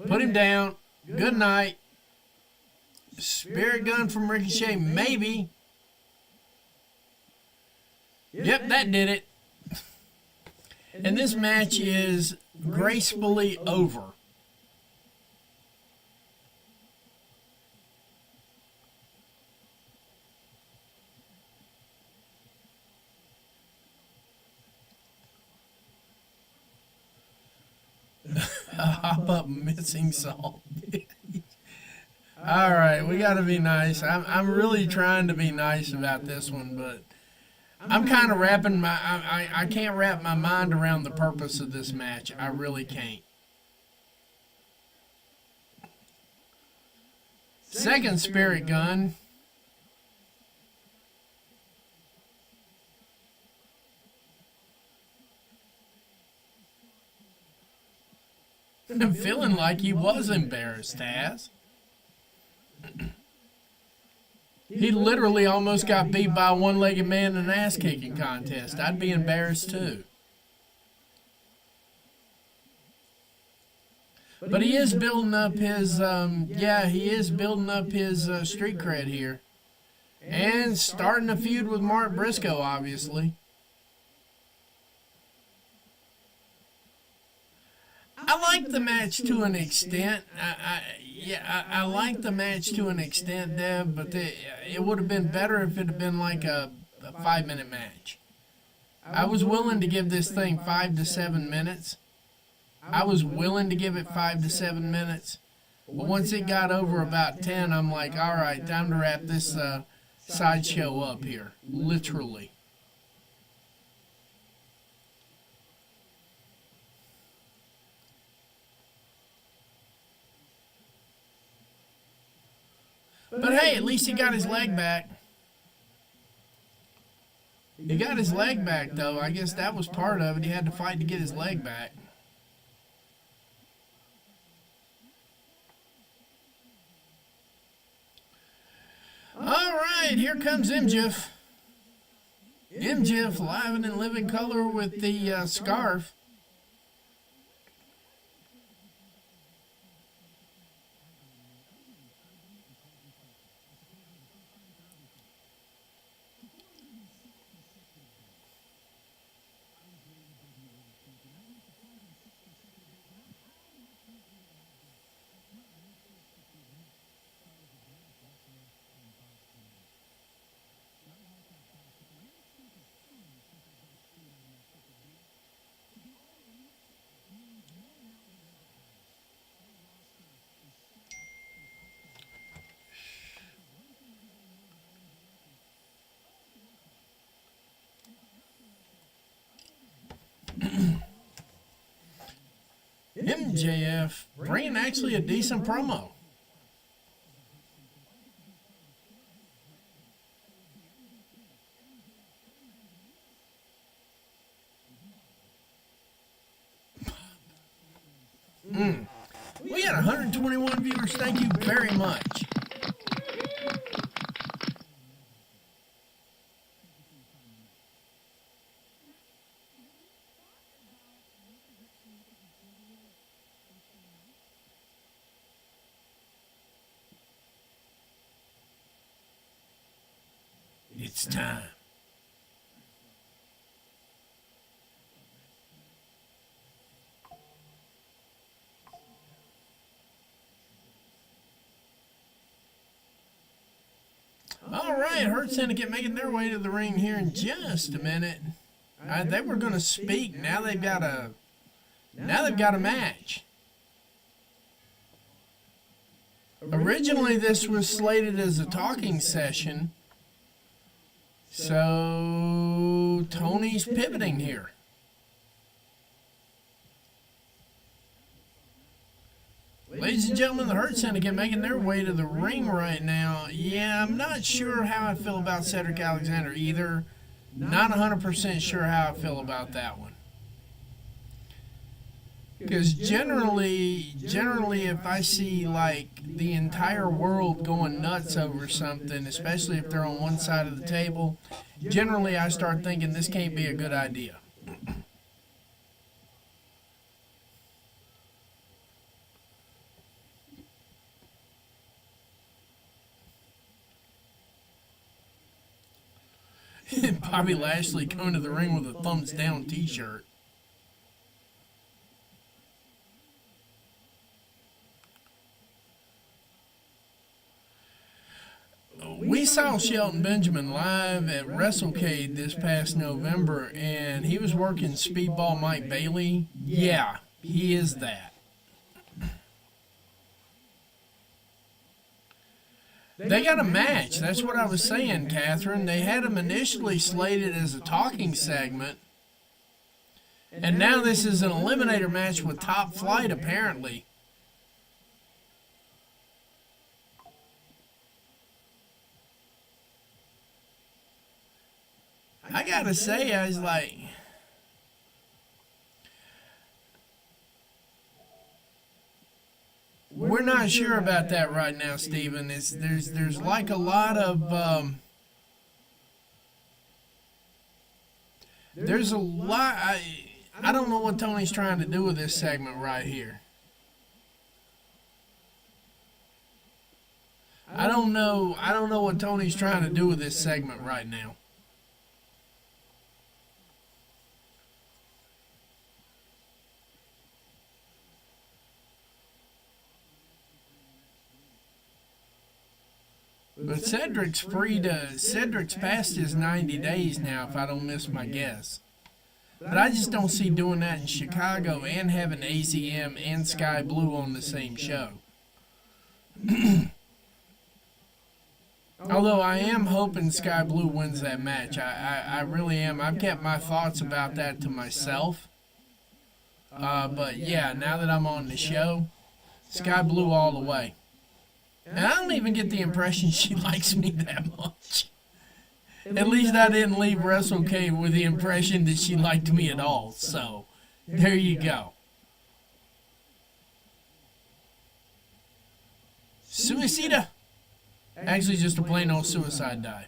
[SPEAKER 1] Put him down. Good night. Spirit gun from Ricochet, maybe. Yep, that did it. And this match is gracefully over. Hop up missing salt. All right, we got to be nice. I'm really trying to be nice about this one, but I'm kind of wrapping my I can't wrap my mind around the purpose of this match. I really can't. Second spirit gun. I'm feeling like he was embarrassed, Taz. He literally almost got beat by a one-legged man in an ass-kicking contest. I'd be embarrassed too. But he is building up his, he is building up his street cred here. And starting a feud with Mark Briscoe, obviously. I like the match to an extent. I like the match to an extent, Deb, but it would have been better if it had been like a 5-minute match. I was willing to give this thing 5 to 7 minutes. I was willing to give it 5 to 7 minutes. But once it got over about 10, I'm like, all right, time to wrap this sideshow up here. Literally. But hey, at least he got his leg back. He got his leg back, though. I guess that was part of it. He had to fight to get his leg back. All right, here comes MJF. MJF live and in living color with the scarf. MJF bringing actually a decent promo. We had 121 viewers. Thank you very much. It's time. All right, Hurt Syndicate making their way to the ring here in just a minute. They were going to speak. Now they've got a match. Originally, this was slated as a talking session, so Tony's pivoting here. Ladies and gentlemen, the Hurt Syndicate making their way to the ring right now. Yeah, I'm not sure how I feel about Cedric Alexander either. Not 100% sure how I feel about that one. Because generally, if I see like the entire world going nuts over something, especially if they're on one side of the table, generally I start thinking this can't be a good idea. Bobby Lashley coming to the ring with a thumbs down t-shirt. We saw Shelton Benjamin live at WrestleCade this past November, and he was working Speedball Mike Bailey. Yeah, he is that. They got a match. That's what I was saying, Catherine. They had him initially slated as a talking segment, and now this is an eliminator match with Top Flight, apparently. I gotta say, I was like, we're not sure about that right now, Steven. There's like a lot of there's a lot. I don't know what Tony's trying to do with this segment right here. I don't know what Tony's trying to do with this segment right now. But Cedric's past his 90 days now, if I don't miss my guess. But I just don't see doing that in Chicago and having AZM and Sky Blue on the same show. Although I am hoping Sky Blue wins that match. I really am. I've kept my thoughts about that to myself. But yeah, now that I'm on the show, Sky Blue all the way. And I don't even get the impression she likes me that much. At least I didn't leave WrestleCade with the impression that she liked me at all. So, there you go. Suicida. Actually, just a plain old suicide dive.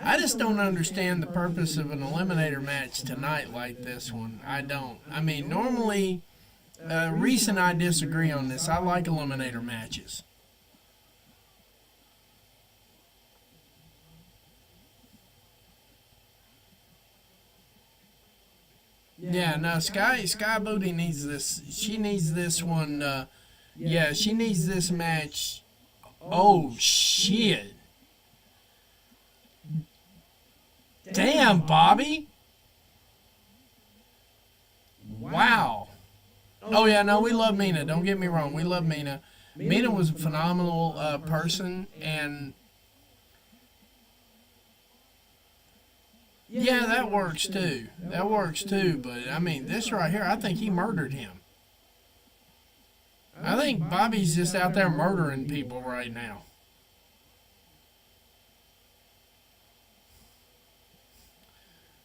[SPEAKER 1] I just don't understand the purpose of an eliminator match tonight like this one. I don't. I mean, normally, Reese and I disagree on this. I like eliminator matches. Yeah, no, Sky Booty needs this. She needs this one. Yeah, she needs this match. Oh, shit. Damn, Bobby. Wow. Oh, yeah, no, we love Mina. Don't get me wrong. We love Mina. Mina was a phenomenal person, and yeah, that works too. That works too, but, I mean, this right here, I think he murdered him. I think Bobby's just out there murdering people right now.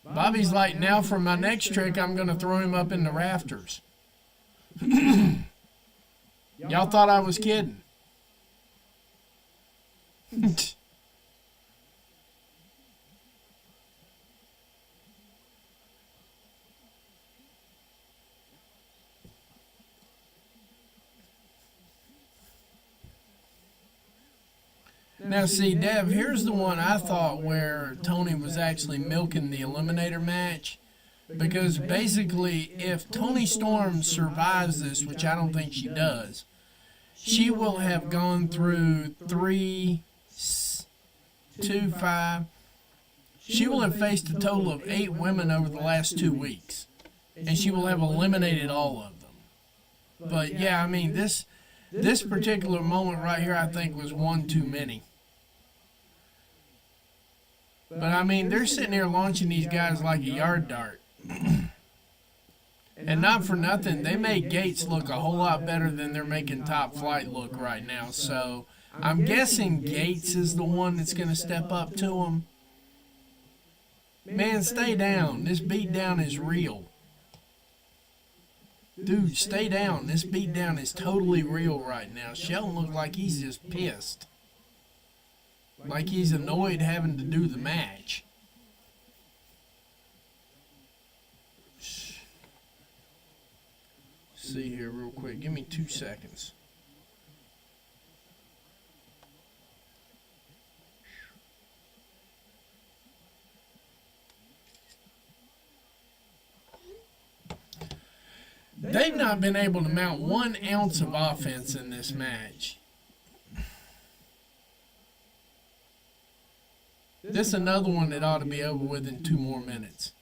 [SPEAKER 1] Bobby's like, now for my next trick, I'm going to throw him up in the rafters. Y'all thought I was kidding. Now, see, Dev, here's the one I thought where Tony was actually milking the Eliminator match. Because basically, if Tony Storm survives this, which I don't think she does, she will have gone through 3, 2, 5. She will have faced a total of 8 women over the last 2 weeks. And she will have eliminated all of them. But yeah, I mean, this particular moment right here, I think, was one too many. But I mean, they're sitting there launching these guys like a yard dart. And not for nothing, they make Gates look a whole lot better than they're making Top Flight look right now. So I'm guessing Gates is the one that's going to step up to him. Man, stay down. This beatdown is real. Dude, stay down. This beatdown is totally real right now. Shelton looks like he's just pissed. Like he's annoyed having to do the match. See here real quick. Give me 2 seconds. They've not been able to mount 1 ounce of offense in this match. This is another one that ought to be over with in 2 more minutes.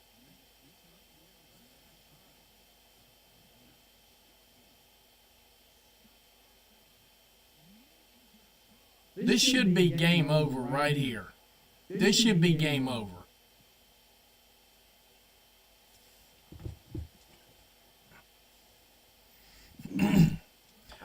[SPEAKER 1] This should be game over right here. This should be game over.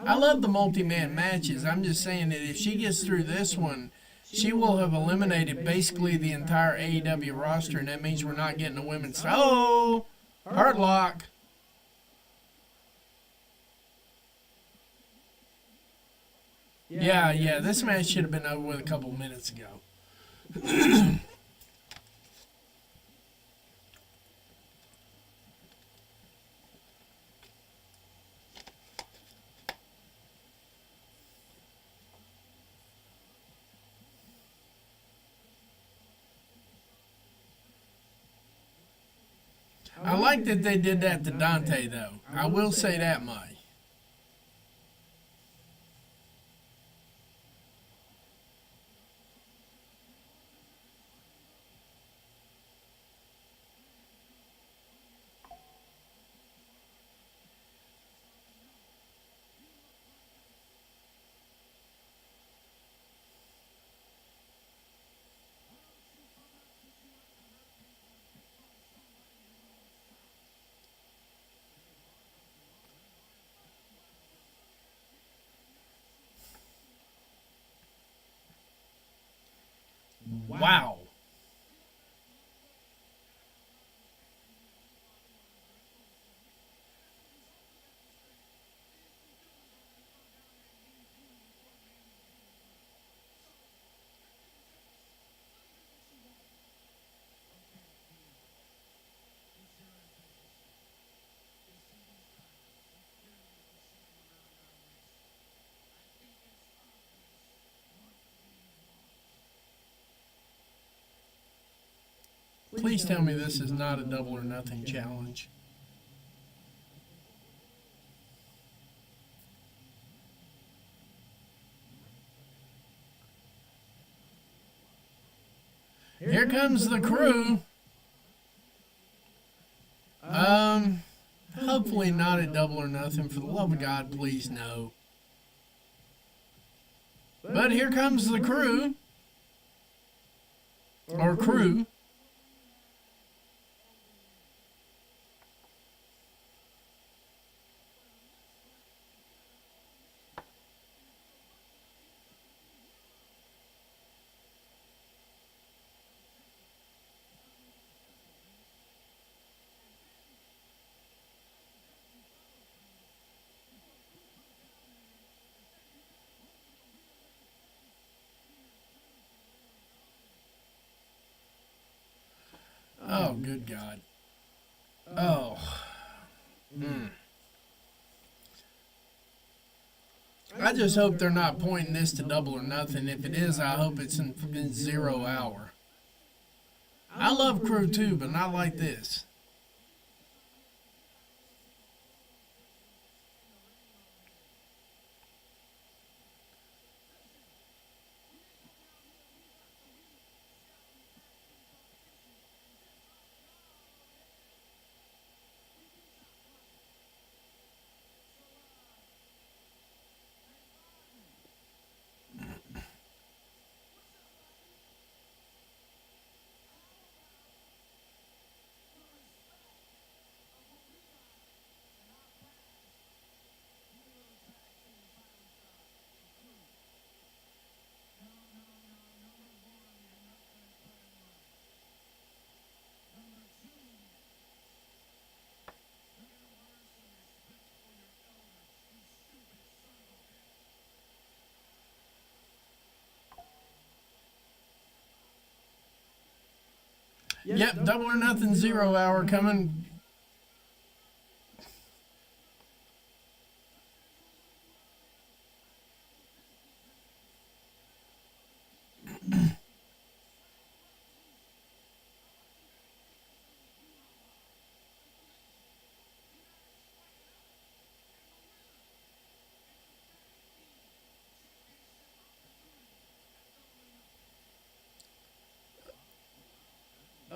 [SPEAKER 1] I love the multi-man matches. I'm just saying that if she gets through this one, she will have eliminated basically the entire AEW roster, and that means we're not getting a women's... Oh! Hurt lock. Yeah, this match should have been over with a couple minutes ago. I like that they did that to Dante, though. I will say that much. Wow. Please tell me this is not a double or nothing challenge. Here comes the crew. Hopefully not a double or nothing. For the love of God, please no. But here comes the crew. Or crew. Oh, good God. Oh. I just hope they're not pointing this to Double or Nothing. If it is, I hope it's in 0 hour. I love Crew too, but not like this. Yep, Double or Nothing 0 hour coming.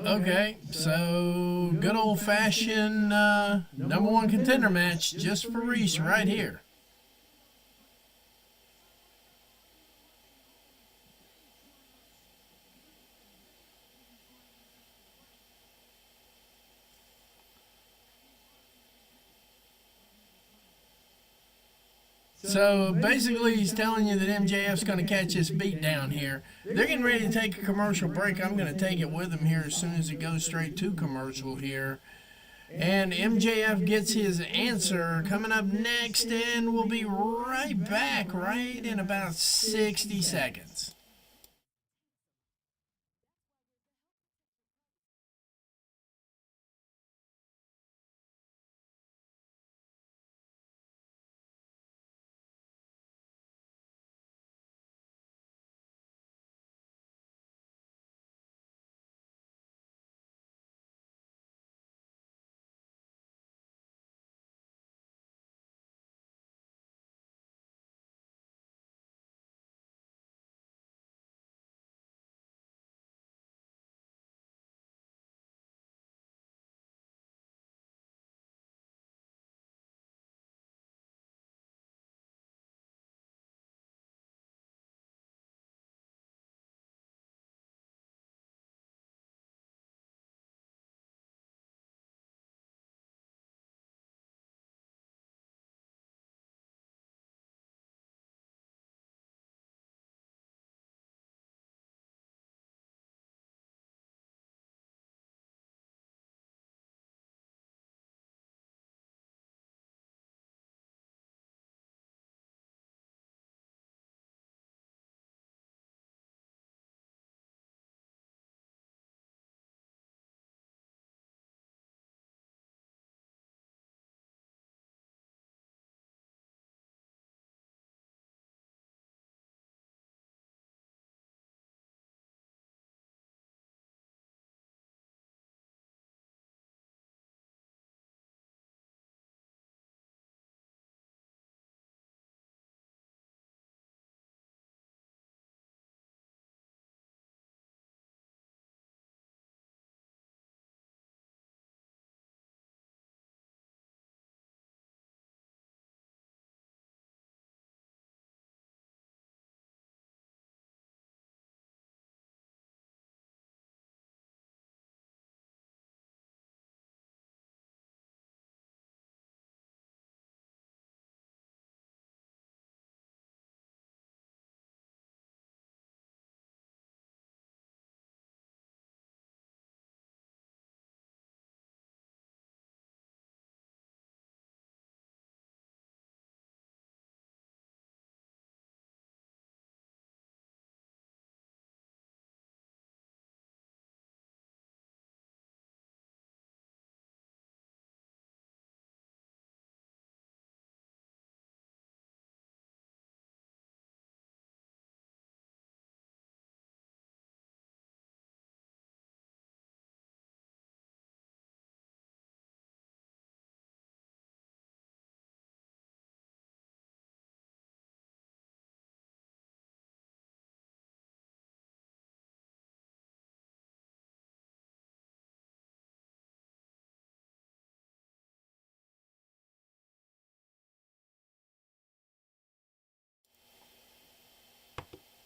[SPEAKER 1] Okay, so good old fashioned number one contender match just for Reese right here. So basically, he's telling you that MJF's going to catch this beat down here. They're getting ready to take a commercial break. I'm going to take it with him here as soon as it goes straight to commercial here. And MJF gets his answer coming up next, and we'll be right back right in about 60 seconds.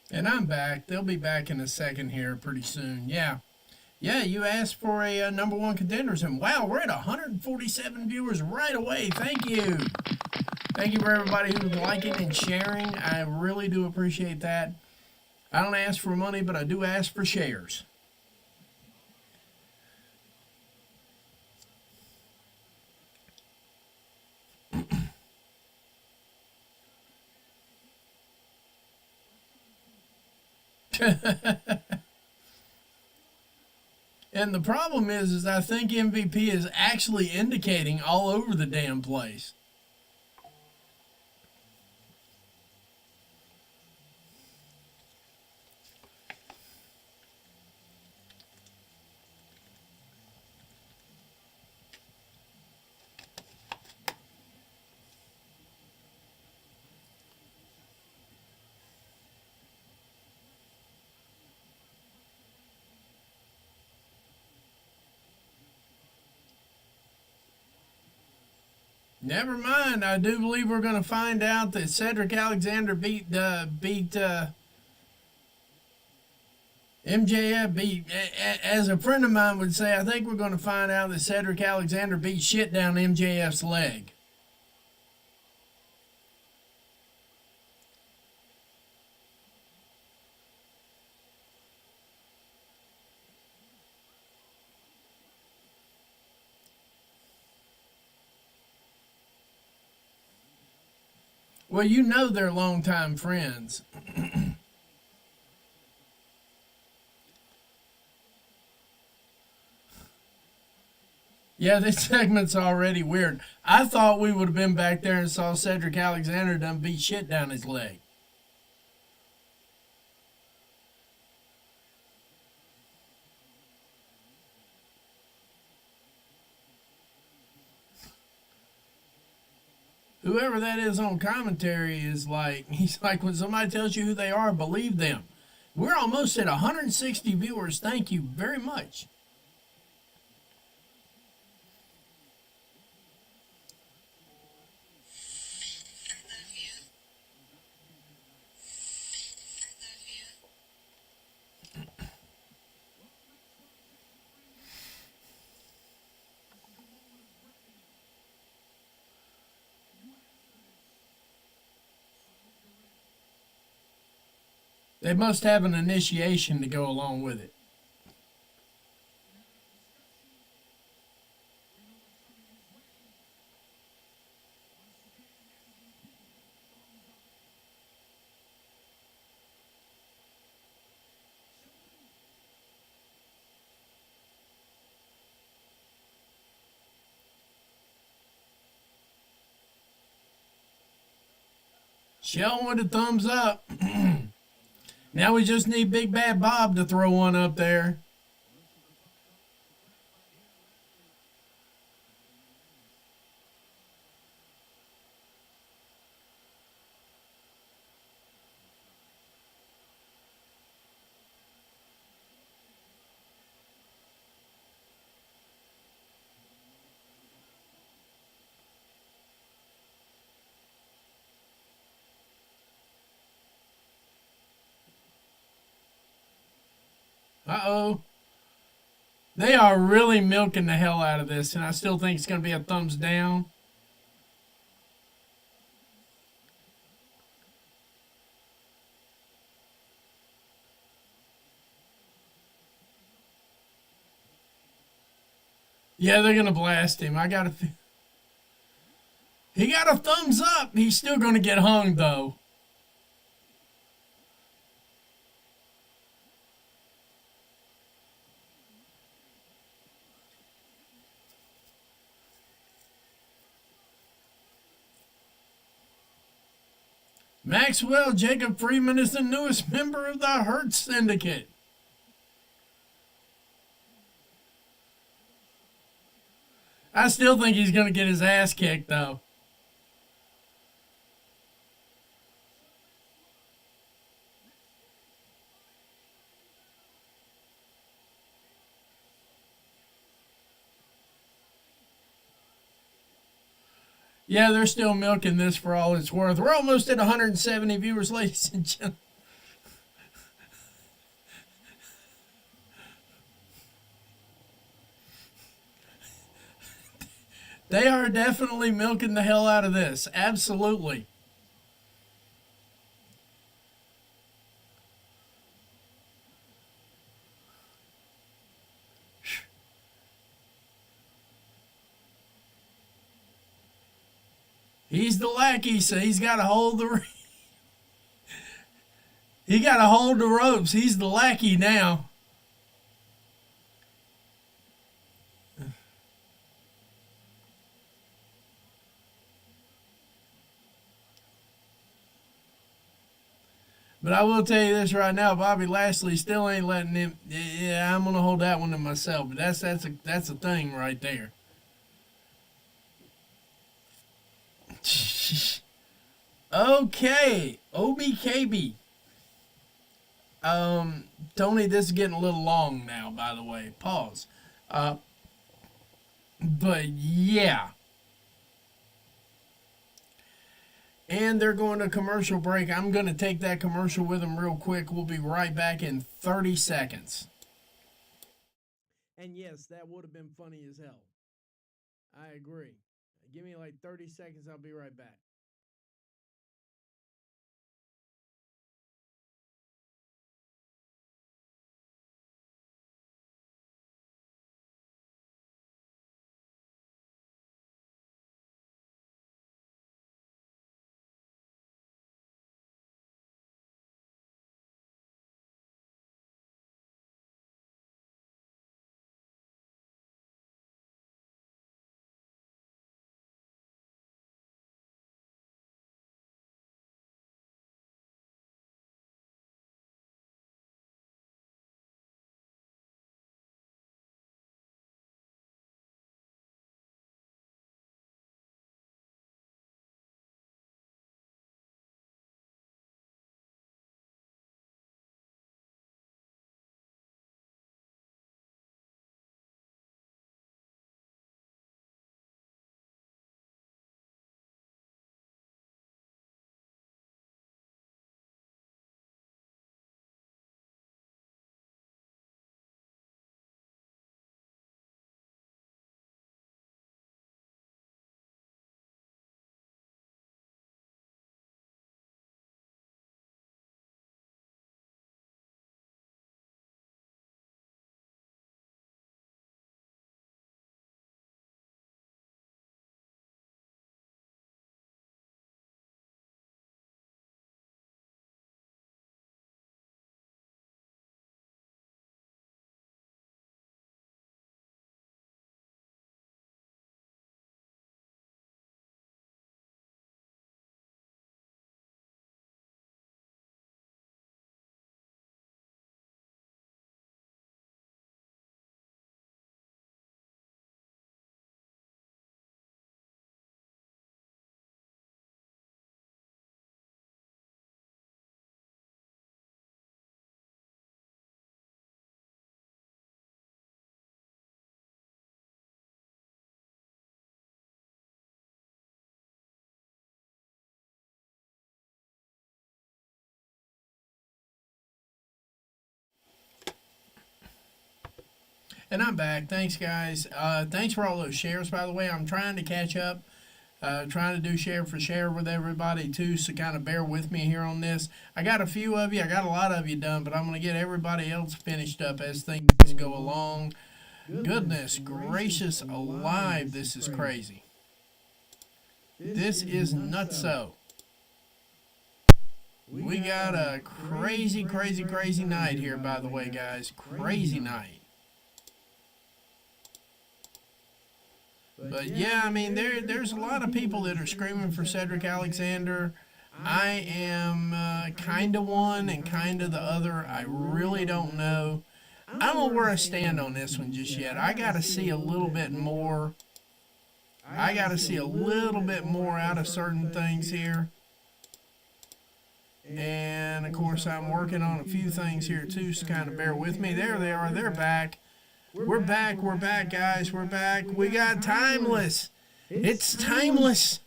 [SPEAKER 1] And I'm back. They'll be back in a second here pretty soon. Yeah. Yeah, you asked for a number one contenders, and wow, we're at 147 viewers right away. Thank you. Thank you for everybody who's liking and sharing. I really do appreciate that. I don't ask for money, but I do ask for shares. And the problem is I think MVP is actually indicating all over the damn place. Never mind. I do believe we're going to find out that Cedric Alexander beat MJF beat. As a friend of mine would say, I think we're going to find out that Cedric Alexander beat shit down MJF's leg. Well, you know they're longtime friends. Yeah, this segment's already weird. I thought we would have been back there and saw Cedric Alexander done beat shit down his leg. Whoever that is on commentary is like, he's like, when somebody tells you who they are, believe them. We're almost at 160 viewers. Thank you very much. They must have an initiation to go along with it. Shell with a thumbs up. Now we just need Big Bad Bob to throw one up there. Uh-oh. They are really milking the hell out of this, and I still think it's going to be a thumbs down. Yeah, they're going to blast him. He got a thumbs up. He's still going to get hung, though. Maxwell Jacob Freeman is the newest member of the Hurt Syndicate. I still think he's going to get his ass kicked, though. Yeah, they're still milking this for all it's worth. We're almost at 170 viewers, ladies and gentlemen. They are definitely milking the hell out of this. Absolutely. He's the lackey, so he's got to hold the. He got to hold the ropes. He's the lackey now. But I will tell you this right now, Bobby Lashley still ain't letting him. Yeah, I'm gonna hold that one to myself. But that's a thing right there. Okay, OBKB. Tony, this is getting a little long now. By the way, pause. Uh, but yeah. And they're going to commercial break. I'm going to take that commercial with them real quick. We'll be right back in 30 seconds. And yes, that would have been funny as hell. I agree. Give me like 30 seconds. I'll be right back. And I'm back. Thanks, guys. Thanks for all those shares, by the way. I'm trying to catch up. Trying to do share for share with everybody, too, so kind of bear with me here on this. I got a few of you. I got a lot of you done, but I'm going to get everybody else finished up as things go along. Goodness gracious alive, this is crazy. This is nutso. We got a crazy, crazy, crazy night here, by the way, guys. Crazy night. But yeah, I mean, there's a lot of people that are screaming for Cedric Alexander. I am kind of one and kind of the other. I really don't know. I don't know where I stand on this one just yet. I got to see a little bit more. I got to see a little bit more out of certain things here. And, of course, I'm working on a few things here, too, so kind of bear with me. There they are. They're back. We're back, guys. We're back. We got Timeless. It's Timeless.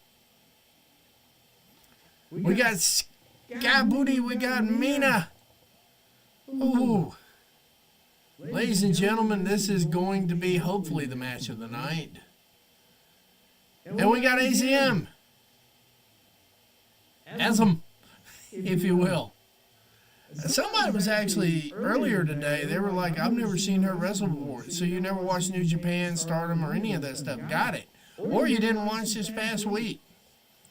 [SPEAKER 1] We got Sky Booty. We got Mina. Ooh. Ladies and gentlemen, this is going to be hopefully the match of the night. And we got ACM. Asm, if you will. Somebody was actually, earlier today, they were like, I've never seen her wrestle before. So you never watched New Japan, Stardom, or any of that stuff. Got it. Or you didn't watch this past week.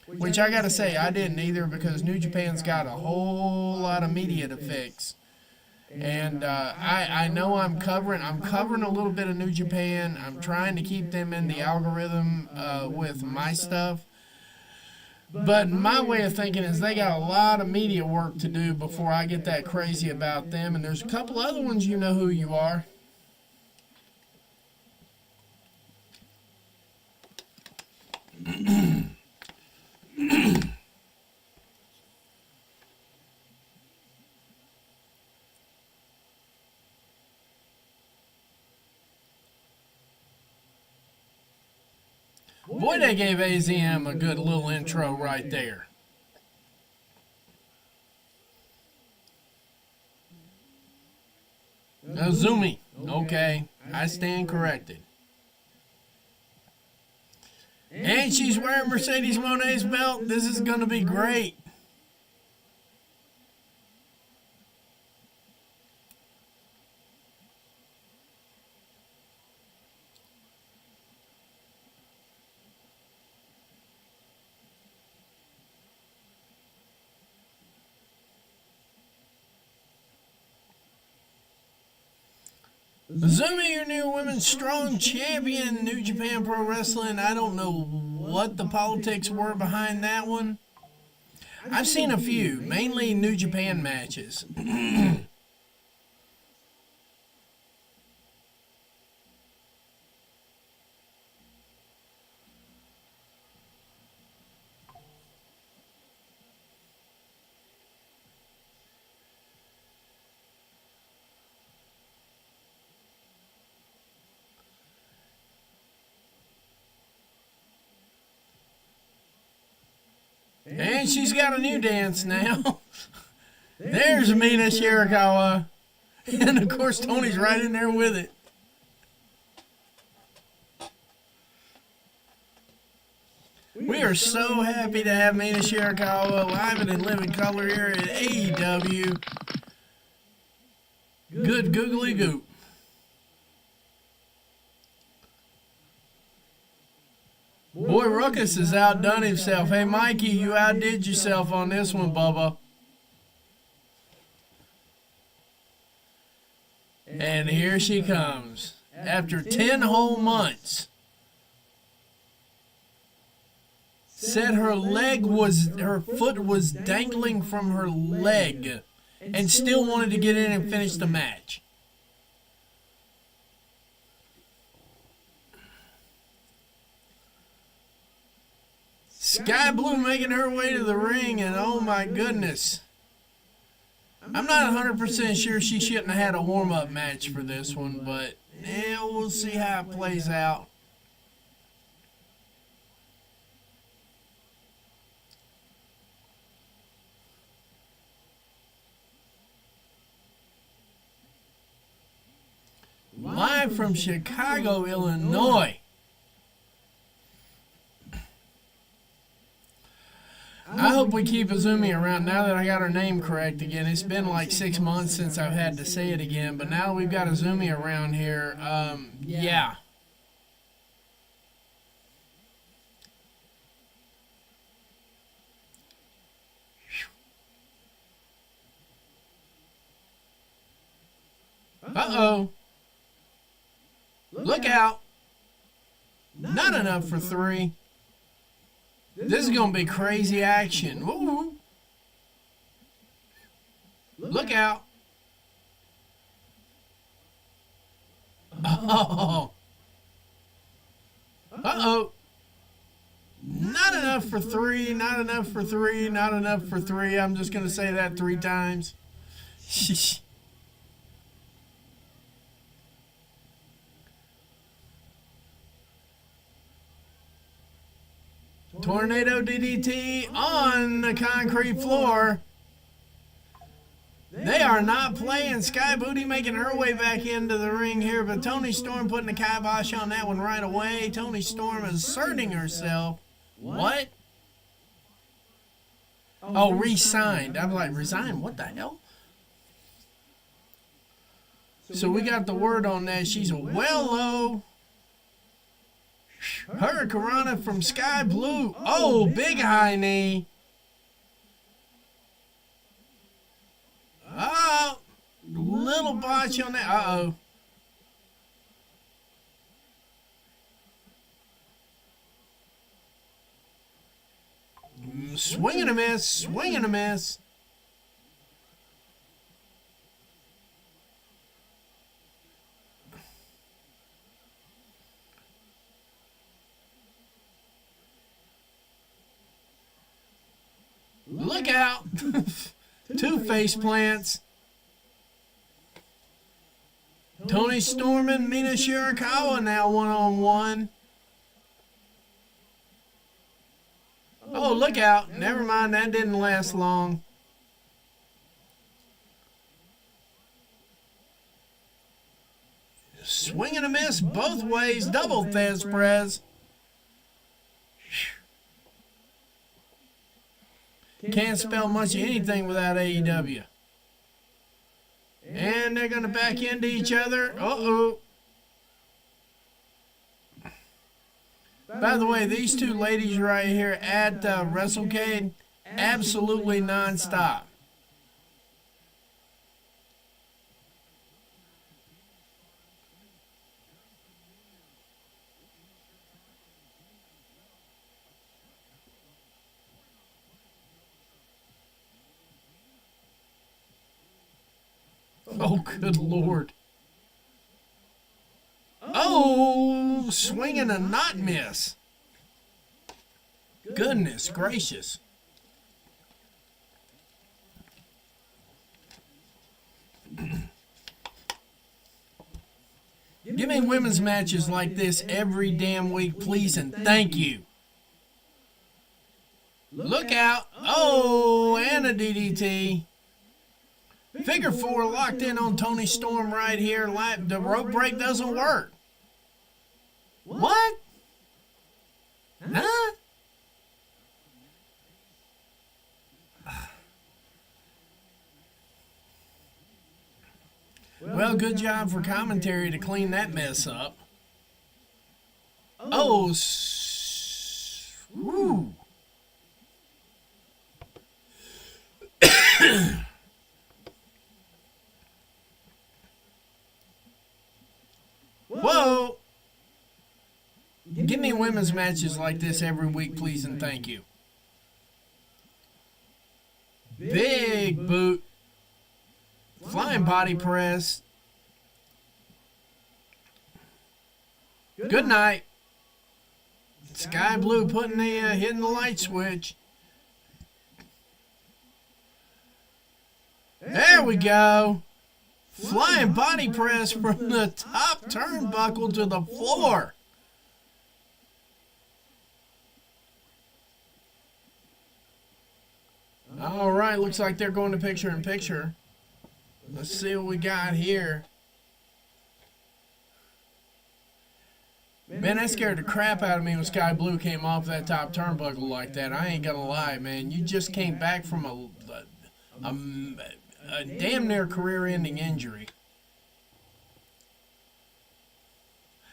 [SPEAKER 1] Which I got to say, I didn't either, because New Japan's got a whole lot of media to fix. And I know I'm covering a little bit of New Japan. I'm trying to keep them in the algorithm with my stuff. But my way of thinking is they got a lot of media work to do before I get that crazy about them. And there's a couple other ones, you know who you are. Boy, they gave AZM a good little intro right there. Zumi. Okay, I stand corrected. And she's wearing Mercedes Monet's belt. This is going to be great. Zumi, your new women's strong champion, New Japan Pro Wrestling. I don't know what the politics were behind that one. I've seen a few, mainly New Japan matches. And she's got a new dance now. There's Mina Shirakawa. And of course, Tony's right in there with it. We are so happy to have Mina Shirakawa live and in living color here at AEW. Good googly goop. Boy, Ruckus has outdone himself. Hey, Mikey, you outdid yourself on this one, Bubba. And here she comes. After 10 whole months. Said her foot was dangling from her leg. And still wanted to get in and finish the match. Sky Blue making her way to the ring, and oh my goodness. I'm not 100% sure she shouldn't have had a warm-up match for this one, but yeah, we'll see how it plays out. Live from Chicago, Illinois. I hope we keep Azumi around now that I got her name correct again. It's been like 6 months since I've had to say it again, but now we've got Azumi around here. Yeah. Uh-oh. Look out. Not enough for 3. This is going to be crazy action. Woo. Look out. Oh. Uh-oh. Not enough for 3. Not enough for 3. Not enough for 3. I'm just going to say that 3 times. Tornado DDT on the concrete floor. They are not playing. Sky Booty making her way back into the ring here, but Toni Storm putting the kibosh on that one right away. Toni Storm asserting herself. What? Oh, re-signed. I'm like, resigned? What the hell? So we got the word on that. She's a well low. Hurricanrana from Sky Blue. Oh, big high knee. Oh, little botch on that. Uh-oh. Swing and a miss, swing and a miss. Look out. Two face plants. Toni Storm and Mina Shirakawa now one-on-one. Oh, look out. Never mind, that didn't last long. Swing and a miss both ways. Double Thez Press. Can't spell much of anything without AEW. And they're going to back into each other. Uh-oh. By the way, these two ladies right here at WrestleCade, absolutely non-stop. Oh, good Lord. Oh, swinging a not miss. Goodness gracious. Give me women's matches like this every damn week, please, and thank you. Look out. Oh, and a DDT. Figure four locked in on Toni Storm right here. The rope break doesn't work. What? Huh? Well, good job for commentary to clean that mess up. Oh, woo. Whoa! Give me women's matches like this every week, please, and thank you. Big boot. Flying body press. Good night. Sky Blue putting the hitting the light switch. There we go. Flying body press from the top turnbuckle to the floor. All right, looks like they're going to picture-in-picture. Let's see what we got here. Man, that scared the crap out of me when Sky Blue came off that top turnbuckle like that. I ain't gonna lie, man. You just came back from a damn near career-ending injury.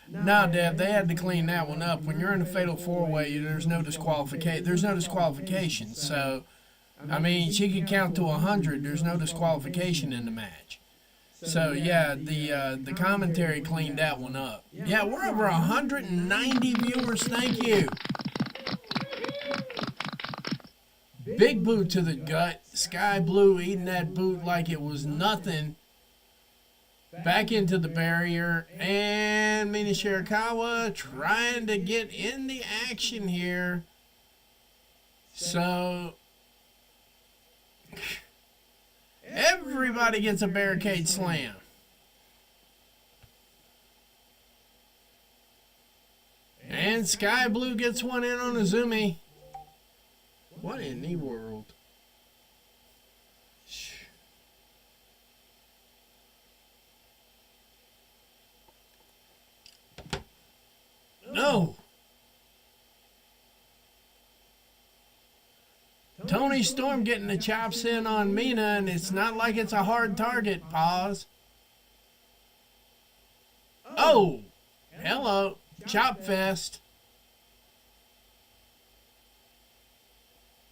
[SPEAKER 1] No, Deb, they had to clean that one up. When you're in a fatal four-way, there's no disqualification. There's no disqualification. So, I mean, she could count to 100. There's no disqualification in the match. So, yeah, the commentary cleaned that one up. Yeah, we're over 190 viewers. Thank you. Big boot to the gut. Sky Blue eating that boot like it was nothing. Back into the barrier. And Mina Shirakawa trying to get in the action here. So everybody gets a barricade slam. And Sky Blue gets one in on Azumi. What in the world? Oh. Tony Storm getting the chops in on Mina, and it's not like it's a hard target. Pause. Oh. Hello. Chop fest.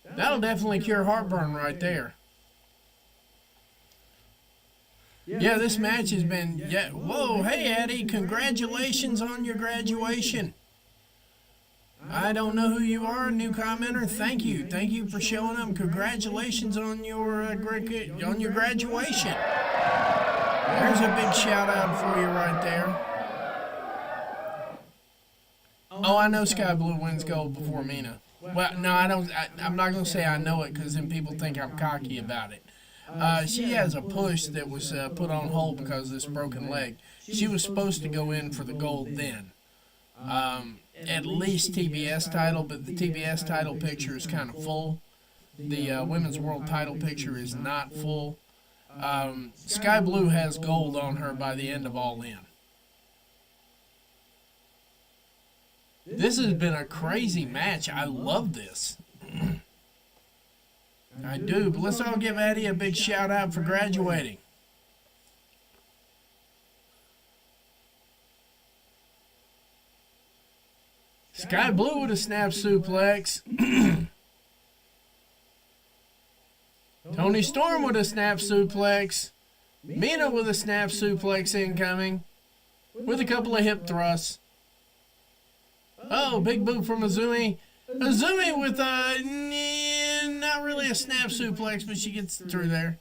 [SPEAKER 1] That'll definitely cure heartburn right there. Yeah, this match has been... Yeah, whoa, hey, Eddie, congratulations on your graduation. I don't know who you are, new commenter. Thank you. Thank you for showing up. Congratulations on your graduation. There's a big shout out for you right there. Oh, I know Sky Blue wins gold before Mina. Well, no, I don't. I'm not going to say I know it because then people think I'm cocky about it. She has a push that was put on hold because of this broken leg. She was supposed to go in for the gold then. At least TBS title, but the TBS title picture is kind of full. The Women's World title picture is not full. Sky Blue has gold on her by the end of All In. This has been a crazy match. I love this. I do, but let's all give Eddie a big shout out for graduating. Sky Blue with a snap suplex. Tony Storm with a snap suplex. Mina with a snap suplex incoming. With a couple of hip thrusts. Oh, big boot from Azumi. Azumi with a, not really a snap suplex, but she gets through there.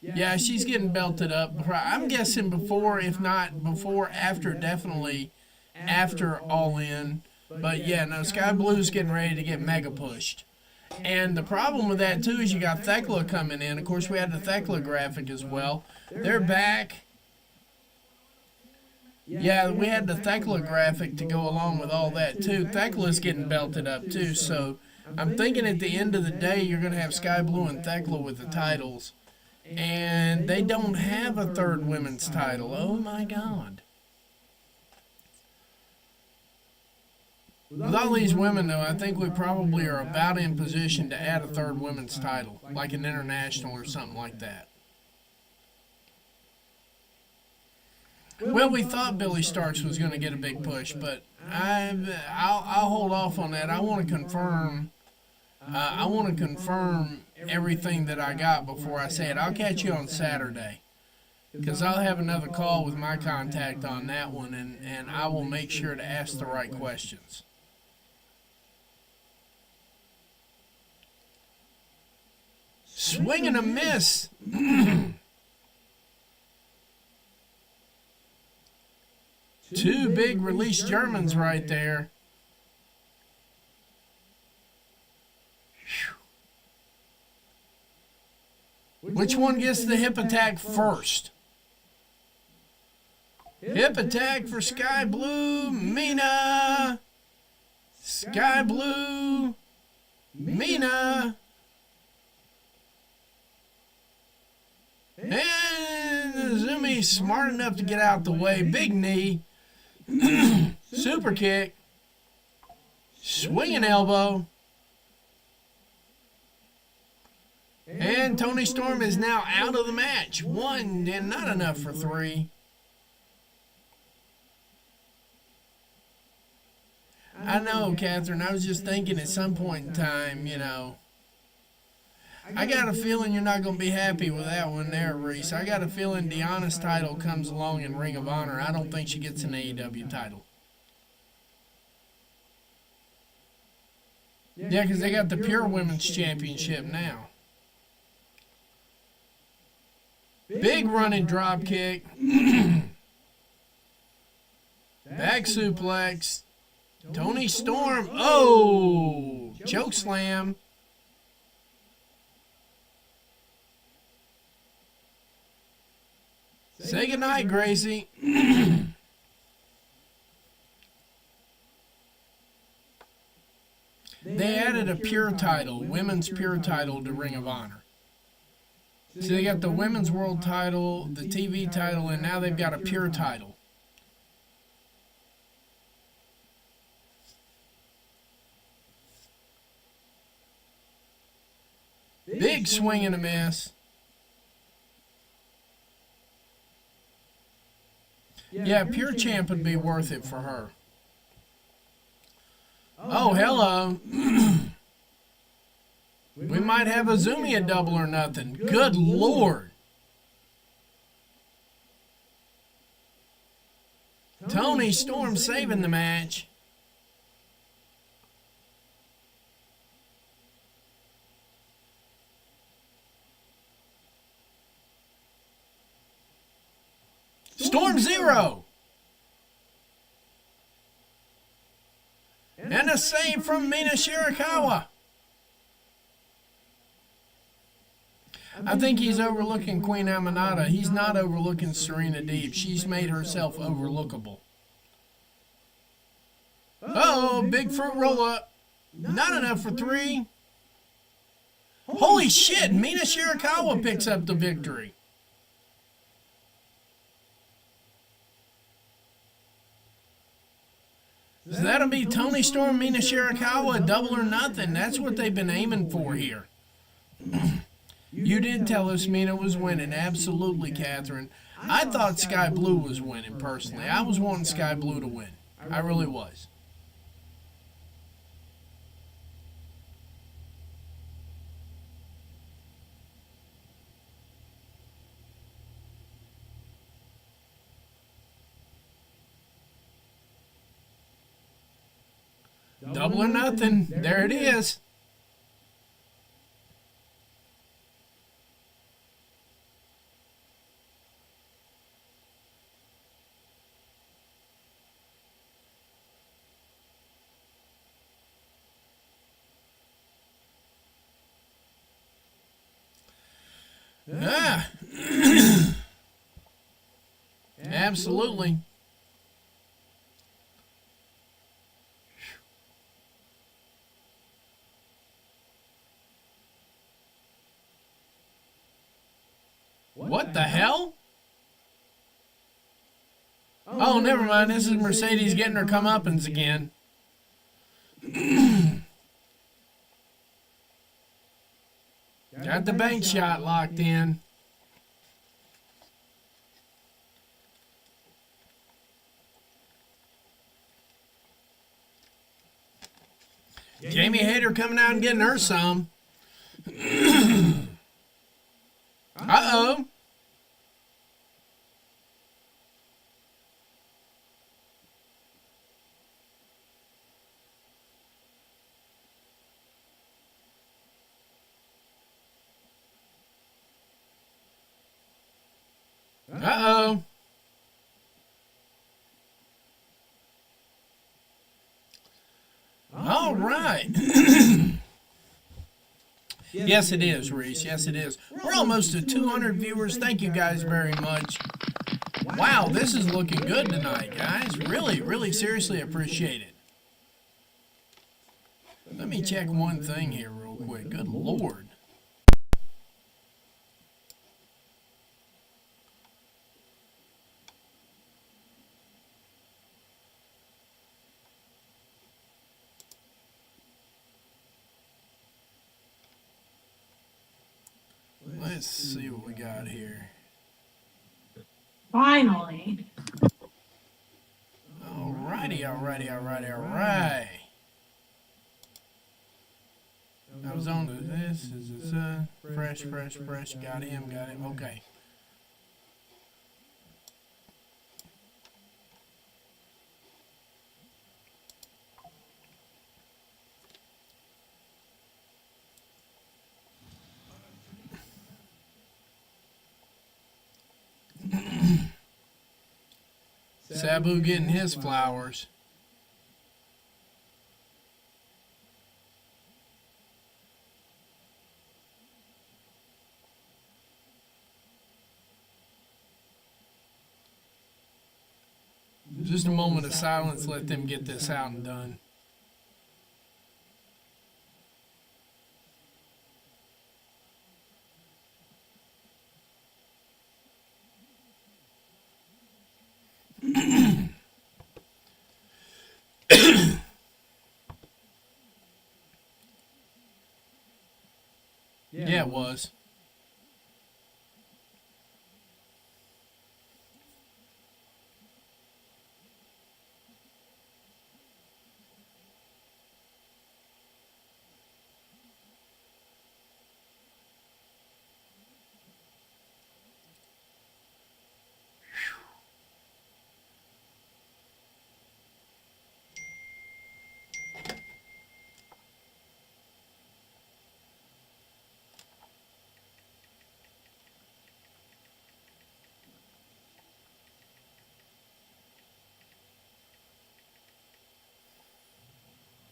[SPEAKER 1] Yeah, she's getting belted up. I'm guessing before, if not before, after, definitely after All In. But yeah, no, Sky Blue's getting ready to get mega pushed. And the problem with that, too, is you got Thekla coming in. Of course, we had the Thekla graphic as well. They're back. Yeah, we had the Thekla graphic to go along with all that, too. Thekla's getting belted up, too. So I'm thinking at the end of the day, you're going to have Sky Blue and Thekla with the titles. And they don't have a third women's title. Oh, my God. With all these women, though, I think we probably are about in position to add a third women's title, like an international or something like that. Well, we thought Billy Starks was going to get a big push, but I'll hold off on that. I want to confirm. I want to confirm everything that I got before I say it. I'll catch you on Saturday, because I'll have another call with my contact on that one, and I will make sure to ask the right questions. Swing and a miss. Two big release Germans right there. Which one gets the hip attack first? Hip attack for Sky Blue, Mina. Sky Blue, Mina. And Azumi smart enough to get out the way. Big knee. Super kick. Swinging elbow. And Tony Storm is now out of the match. One, and not enough for three. I know, Catherine. I was just thinking at some point in time, you know. I got a feeling you're not going to be happy with that one there, Reese. I got a feeling Deanna's title comes along in Ring of Honor. I don't think she gets an AEW title. Yeah, because they got the Pure Women's Championship now. Big running drop kick. Back suplex. Tony Storm. Oh! Choke slam. Say goodnight, Gracie. They added a Pure title, women's Pure title to Ring of Honor. So they got the women's world title, the TV title, and now they've got a Pure title. Big swing and a miss. Yeah, Pure Champ would be worth it for her. Oh, hello. We might have Azumi at Double or Nothing. Good Lord. Tony Storm saving the match. Storm 0. And a save from Mina Shirakawa. I think he's overlooking Queen Aminata. He's not overlooking Serena Deeb. She's made herself overlookable. Oh, big fruit roll up. Not enough for 3. Holy shit, Mina Shirakawa picks up the victory. So that'll be Tony Storm, Mina Shirakawa, Double or Nothing. That's what they've been aiming for here. You did tell us Mina was winning. Absolutely, Catherine. I thought Sky Blue was winning, personally. I was wanting Sky Blue to win. I really was. Double or Nothing. There it is. Ah. Absolutely. What the hell? Oh, never mind. This is Mercedes getting her comeuppance again. Got the bank shot locked in. Jamie Hayter coming out and getting her some. Uh-oh. Uh-oh. All right. Yes, it is, Reese. Yes, it is. We're almost at 200 viewers. Thank you guys very much. Wow, this is looking good tonight, guys. Really, really seriously appreciate it. Let me check one thing here real quick. Good Lord. Let's see what we got here.
[SPEAKER 2] Finally.
[SPEAKER 1] Alrighty. I was on to this. Is fresh. Got him. Okay. Sabu getting his flowers. Just a moment of silence. Let them get this out and done. Yeah, it was.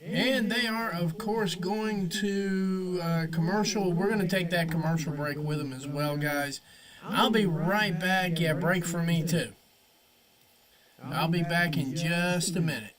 [SPEAKER 1] And they are, of course, going to commercial. We're going to take that commercial break with them as well, guys. I'll be right back. Yeah, break for me, too. I'll be back in just a minute.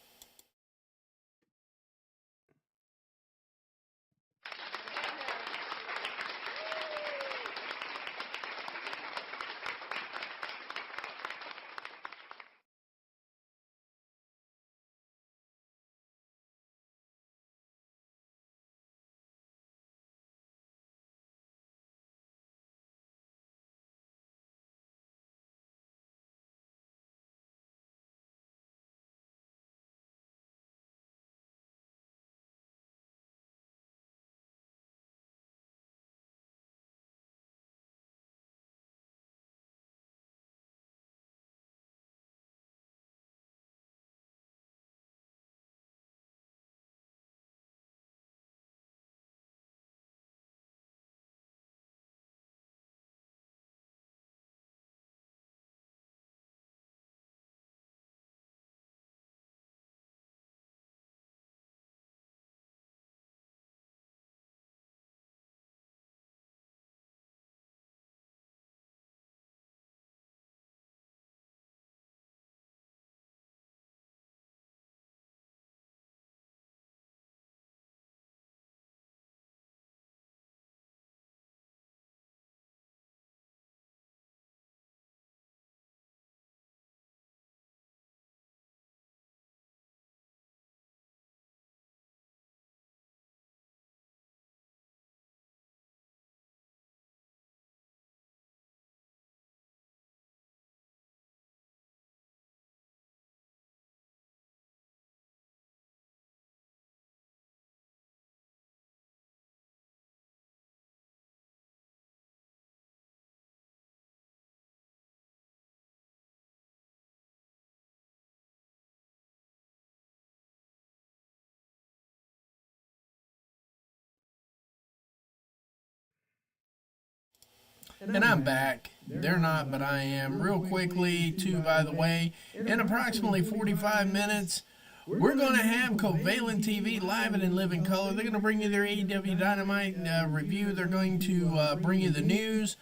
[SPEAKER 1] And I'm back. They're not, but I am. Real quickly, too, by the way, in approximately 45 minutes, we're going to have Covalent TV live and in living color. They're going to bring you their AEW Dynamite review. They're going to bring you the news.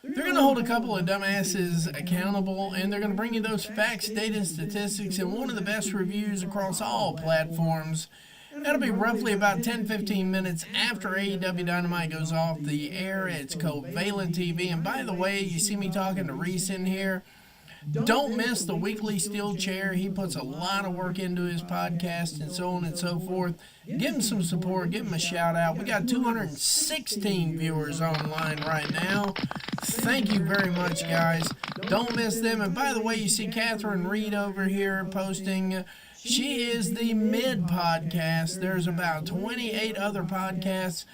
[SPEAKER 1] They're going to hold a couple of dumbasses accountable, and they're going to bring you those facts, data, and statistics, and one of the best reviews across all platforms. That'll be roughly about 10-15 minutes after AEW Dynamite goes off the air. It's Covalent TV. And by the way, you see me talking to Reese in here. Don't miss the weekly Steel Chair. He puts a lot of work into his podcast and so on and so forth. Give him some support. Give him a shout out. We got 216 viewers online right now. Thank you very much, guys. Don't miss them. And by the way, you see Catherine Reed over here posting. She is the Mid Podcast. There's about 28 other podcasts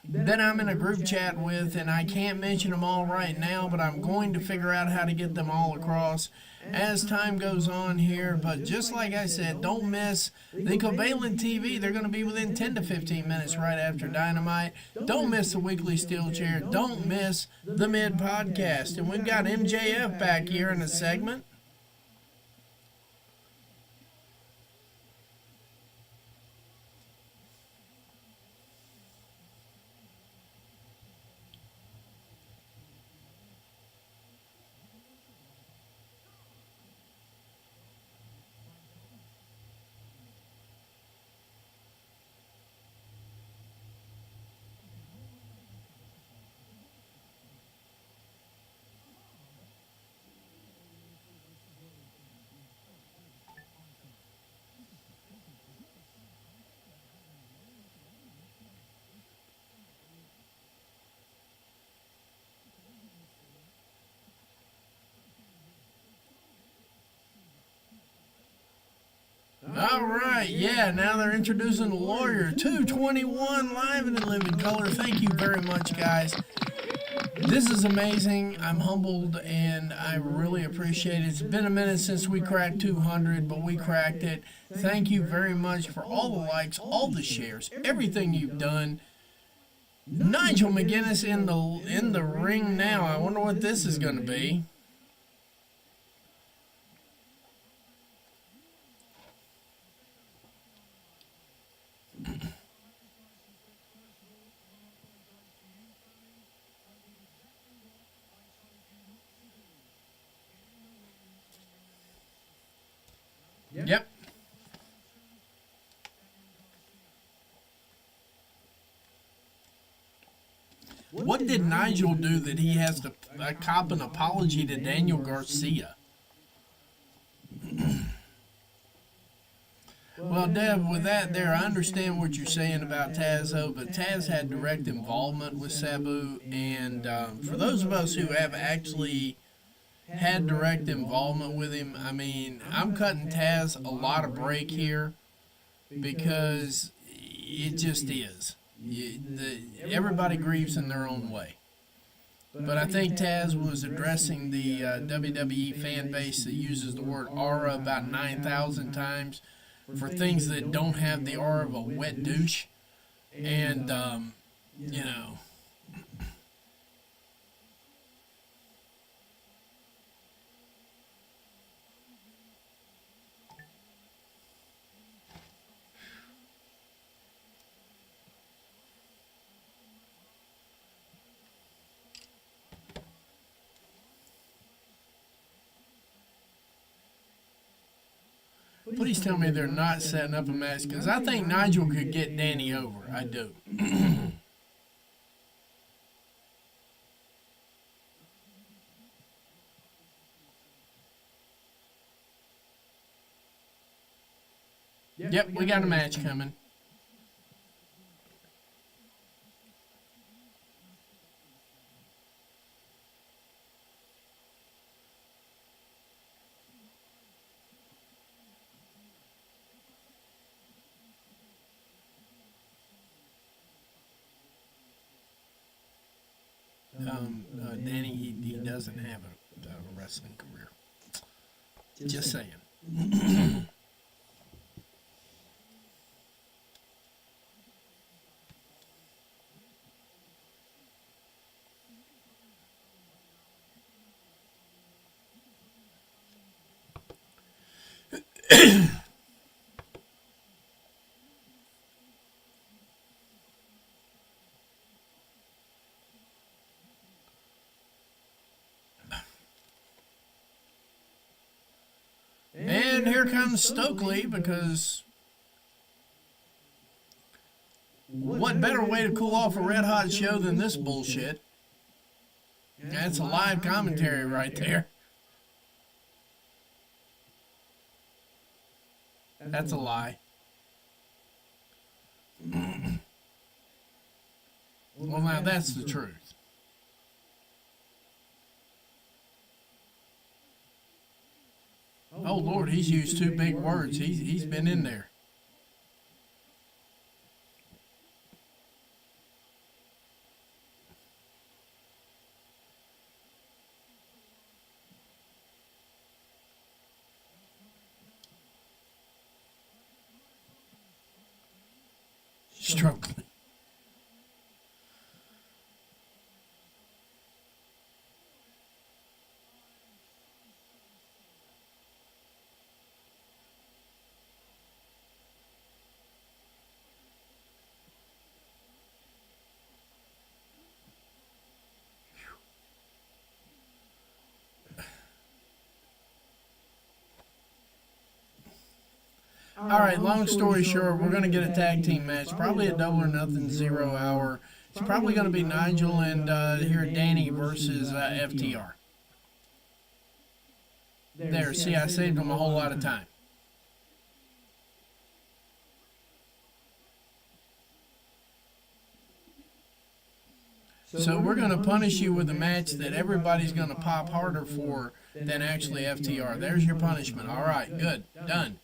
[SPEAKER 1] that I'm in a group chat with, and I can't mention them all right now, but I'm going to figure out how to get them all across as time goes on here. But just like I said, don't miss the Covalent TV. They're going to be within 10 to 15 minutes right after Dynamite. Don't miss the weekly Steel Chair. Don't miss the Mid Podcast. And we've got MJF back here in a segment. All right, yeah, now they're introducing the Lawyer 221 live and in living color. Thank you very much, guys. This is amazing. I'm humbled and I really appreciate it. It's been a minute since we cracked 200, but we cracked it. Thank you very much for all the likes, all the shares, everything you've done. Nigel McGuinness in the ring now. I wonder what this is going to be. Yep. What did Nigel do that he has to cop an apology to Daniel Garcia? Well, Dev, with that there, I understand what you're saying about Taz, though, but Taz had direct involvement with Sabu, and for those of us who have actually had direct involvement with him, I mean, I'm cutting Taz a lot of break here because it just is. Everybody grieves in their own way. But I think Taz was addressing the WWE fan base that uses the word aura about 9,000 times for things that don't have the aura of a wet douche. And, you know. Please tell me they're not setting up a match, because I think Nigel could get Danny over. I do. Yep, we got a match coming. Danny, he doesn't have a wrestling career. Just saying. And here comes Stokely, because what better way to cool off a red-hot show than this bullshit? That's a live commentary right there. That's a lie. Well, now that's the truth. Oh, Lord, he's used two big words. He's been in there. Struggling. All right, long story short, we're going to get a tag team match, probably a double or nothing 0 hour. It's probably going to be Nigel and here Danny versus FTR. There, see, I saved them a whole lot of time. So we're going to punish you with a match that everybody's going to pop harder for than actually FTR. There's your punishment. All right, good, done.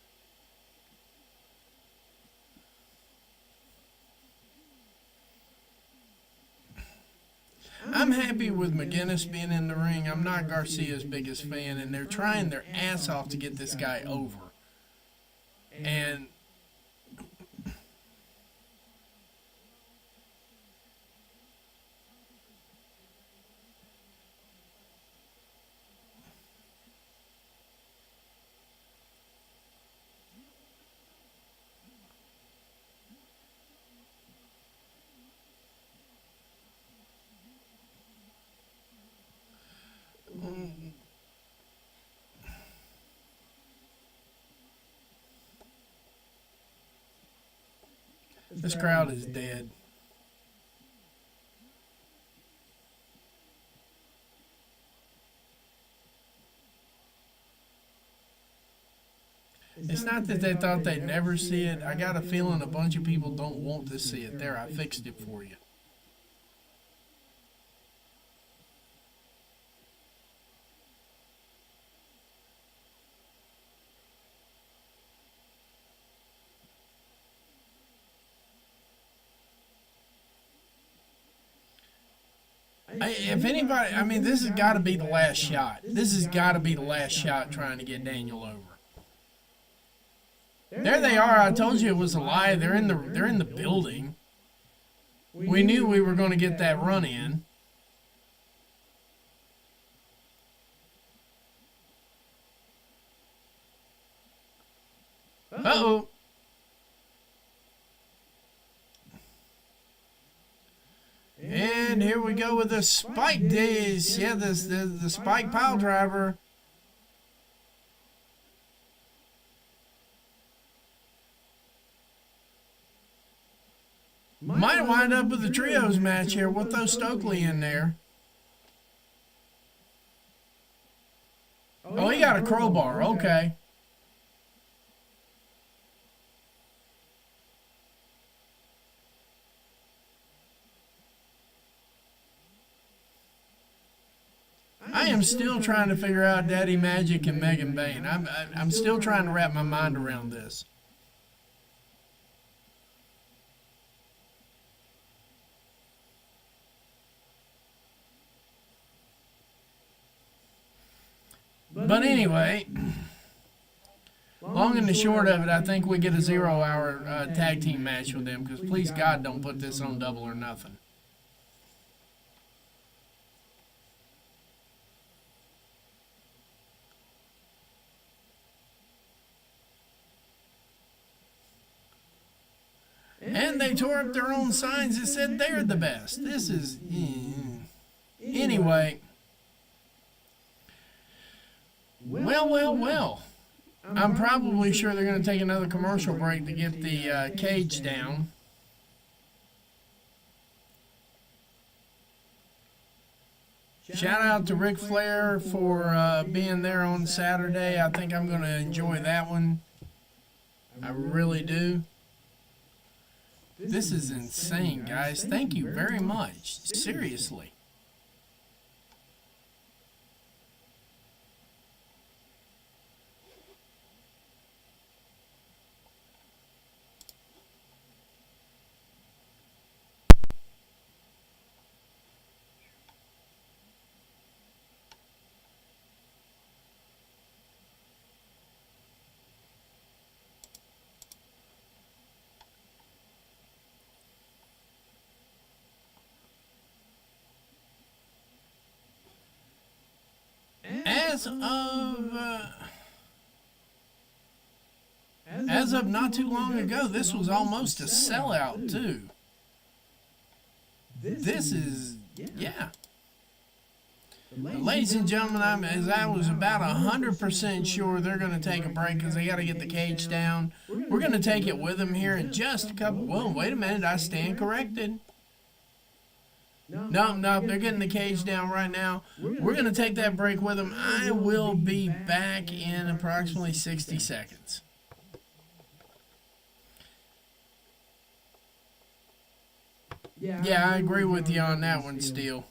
[SPEAKER 1] I'm happy with McGinnis being in the ring. I'm not Garcia's biggest fan, and they're trying their ass off to get this guy over. And this crowd is dead. It's not that they thought they'd never see it. I got a feeling a bunch of people don't want to see it. There, I fixed it for you. If anybody, I mean, this has got to be the last shot. This has got to be the last shot trying to get Daniel over. There they are. I told you it was a lie. They're in the building. We knew we were going to get that run in. Uh-oh. And here we go with the spike days. Yeah, the spike pile driver. Might wind up with the trios match here. We'll throw Stokely in there. Oh, he got a crowbar. Okay. I am still trying to figure out Daddy Magic and Megan Bayne. I'm still trying to wrap my mind around this. But anyway, long and the short of it, I think we get a 0-hour tag team match with them, because please God don't put this on Double or Nothing. And they tore up their own signs that said they're the best. This is... Anyway. Well. I'm probably sure they're going to take another commercial break to get the cage down. Shout out to Ric Flair for being there on Saturday. I think I'm going to enjoy that one. I really do. This is insane, guys. Thank you very much. Seriously. As of not too long ago, this was almost a sellout too. This is, yeah. Ladies and gentlemen, I was about 100% sure they're going to take a break because they got to get the cage down. We're going to take it with them here in just a couple. Well, wait a minute, I stand corrected. No, they're getting the cage down right now. We're going to take that break with them. I will be back in approximately 60 seconds. Yeah, I agree with you on that one, Steele.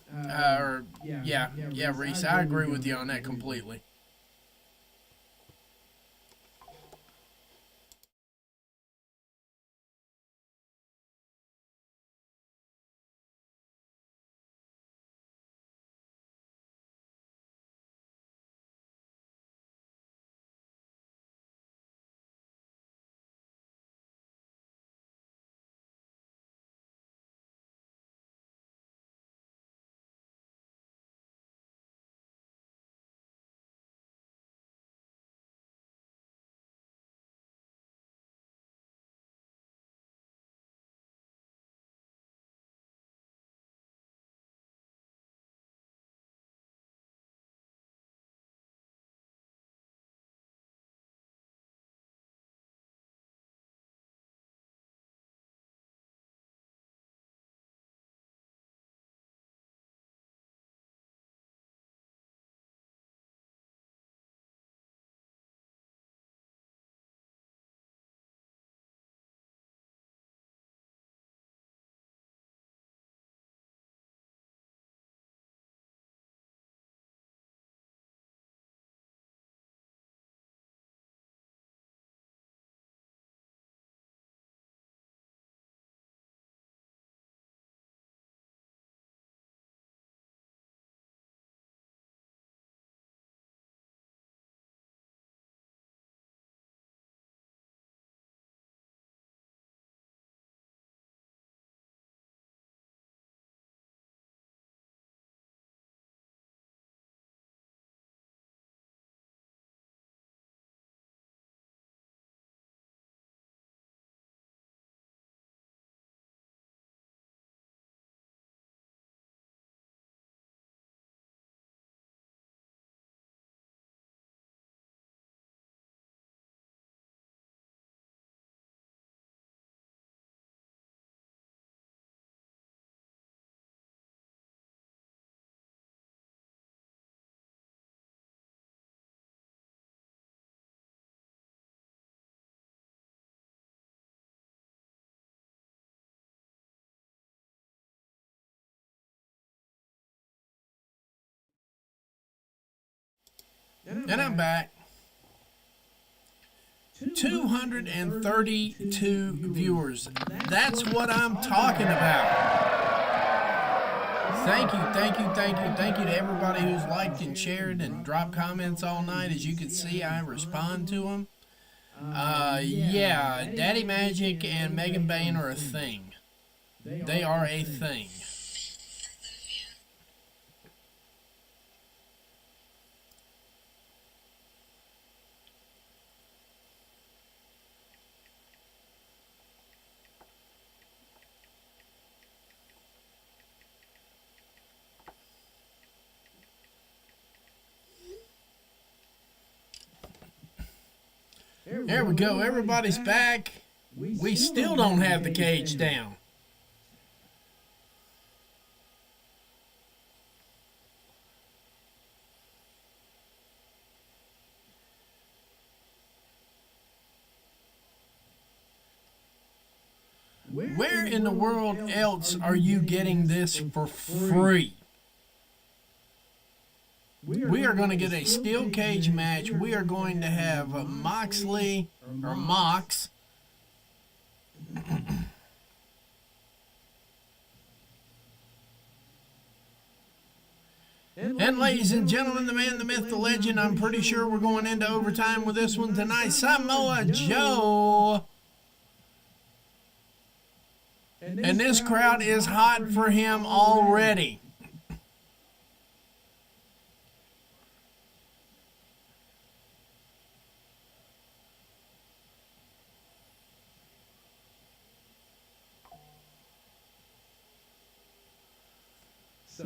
[SPEAKER 1] Reese, I agree with you on that completely. And I'm back. 232 viewers. That's what I'm talking about. Thank you to everybody who's liked and shared and dropped comments all night. As you can see, I respond to them. Yeah, Daddy Magic and Megan Bain are a thing. They are a thing. There we go. Everybody's back. We still don't have the cage down. Where in the world else are you getting this for free? We are going to get a steel cage match. We are going to have Moxley, or Mox. And ladies and gentlemen, the man, the myth, the legend, I'm pretty sure we're going into overtime with this one tonight. Samoa Joe. And this crowd is hot for him already.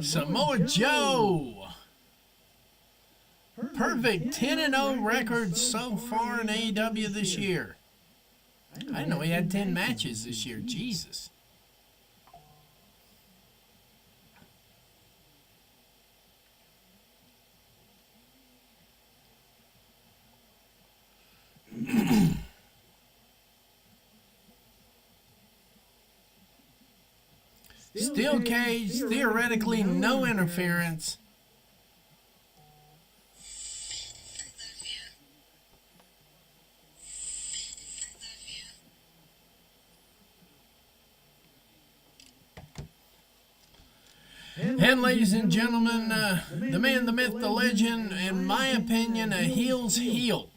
[SPEAKER 1] Samoa Joe. Perfect 10-0 record so far in AEW this year. I didn't know he had 10 matches this year. Jesus. Steel cage, theoretically no interference. And ladies and gentlemen, the man, the myth, the legend, in my opinion, a heel's heel.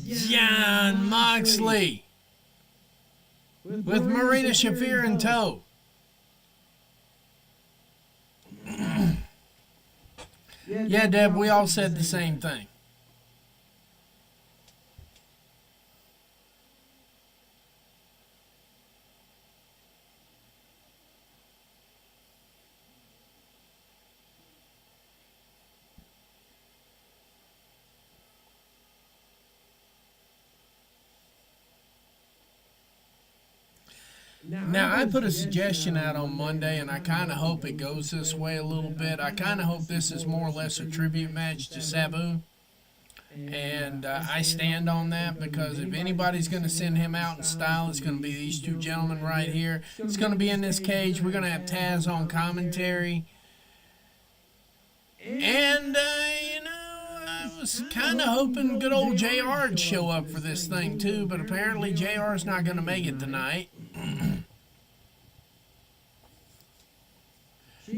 [SPEAKER 1] Jon Moxley. With Marina Shafir in tow. Yeah, Deb, we all said the same thing. Now, I put a suggestion out on Monday, and I kind of hope it goes this way a little bit. I kind of hope this is more or less a tribute match to Sabu. And I stand on that, because if anybody's going to send him out in style, it's going to be these two gentlemen right here. It's going to be in this cage. We're going to have Taz on commentary. And, I was kind of hoping good old JR would show up for this thing, too. But apparently JR's not going to make it tonight.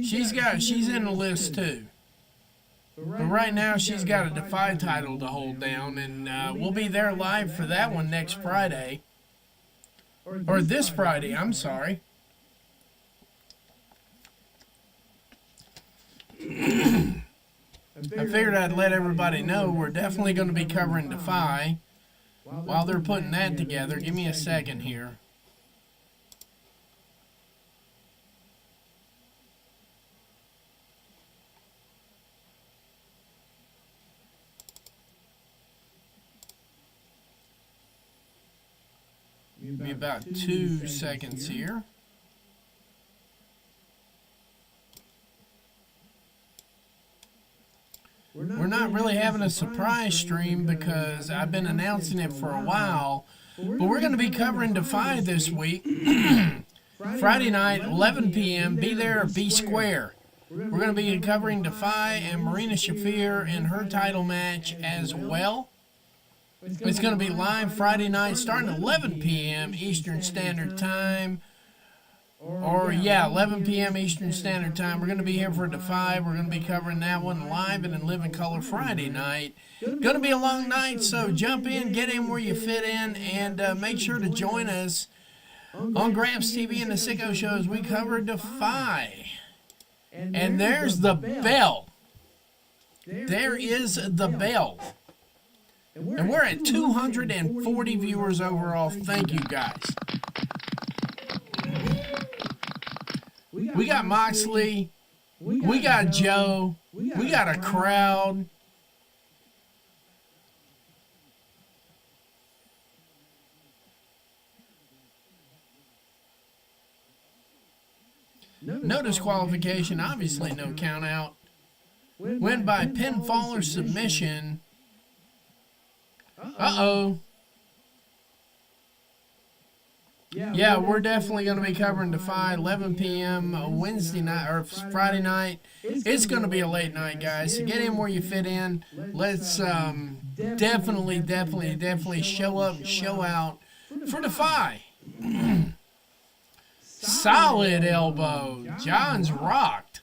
[SPEAKER 1] She's in the list too. But right now she's got a Defy title to hold down, and we'll be there live for that one next Friday. Or this Friday, I'm sorry. I figured I'd let everybody know we're definitely going to be covering Defy. While they're putting that together, give me a second here. Give me about 2 seconds here. We're not really having a surprise stream because I've been announcing it for a while, but we're going to be covering Defy this week. Friday night, 11 p.m. Be there or be square. We're going to be covering Defy and Marina Shafir in her title match as well. It's going to be live Friday night starting at 11 p.m. Eastern Standard Time. 11 p.m. Eastern Standard Time. We're going to be here for Defy. We're going to be covering that one live and in living color Friday night. Going to be a long night, so jump in, get in where you fit in, and make sure to join us on Graps TV and the Sicko Show as we cover Defy. And there's the bell. There is the bell. And we're at 240 viewers overall. Thank you, guys. We got Moxley. We got Joe. We got a crowd. No disqualification, obviously no count out. Win by pinfall or submission. Uh-oh. Yeah, we're definitely going to be covering Defy 11 p.m. Wednesday night or Friday night. It's going to be a late night, guys. So get in where you fit in. Let's definitely show up and show out for Defy. Solid elbow. John's rocked.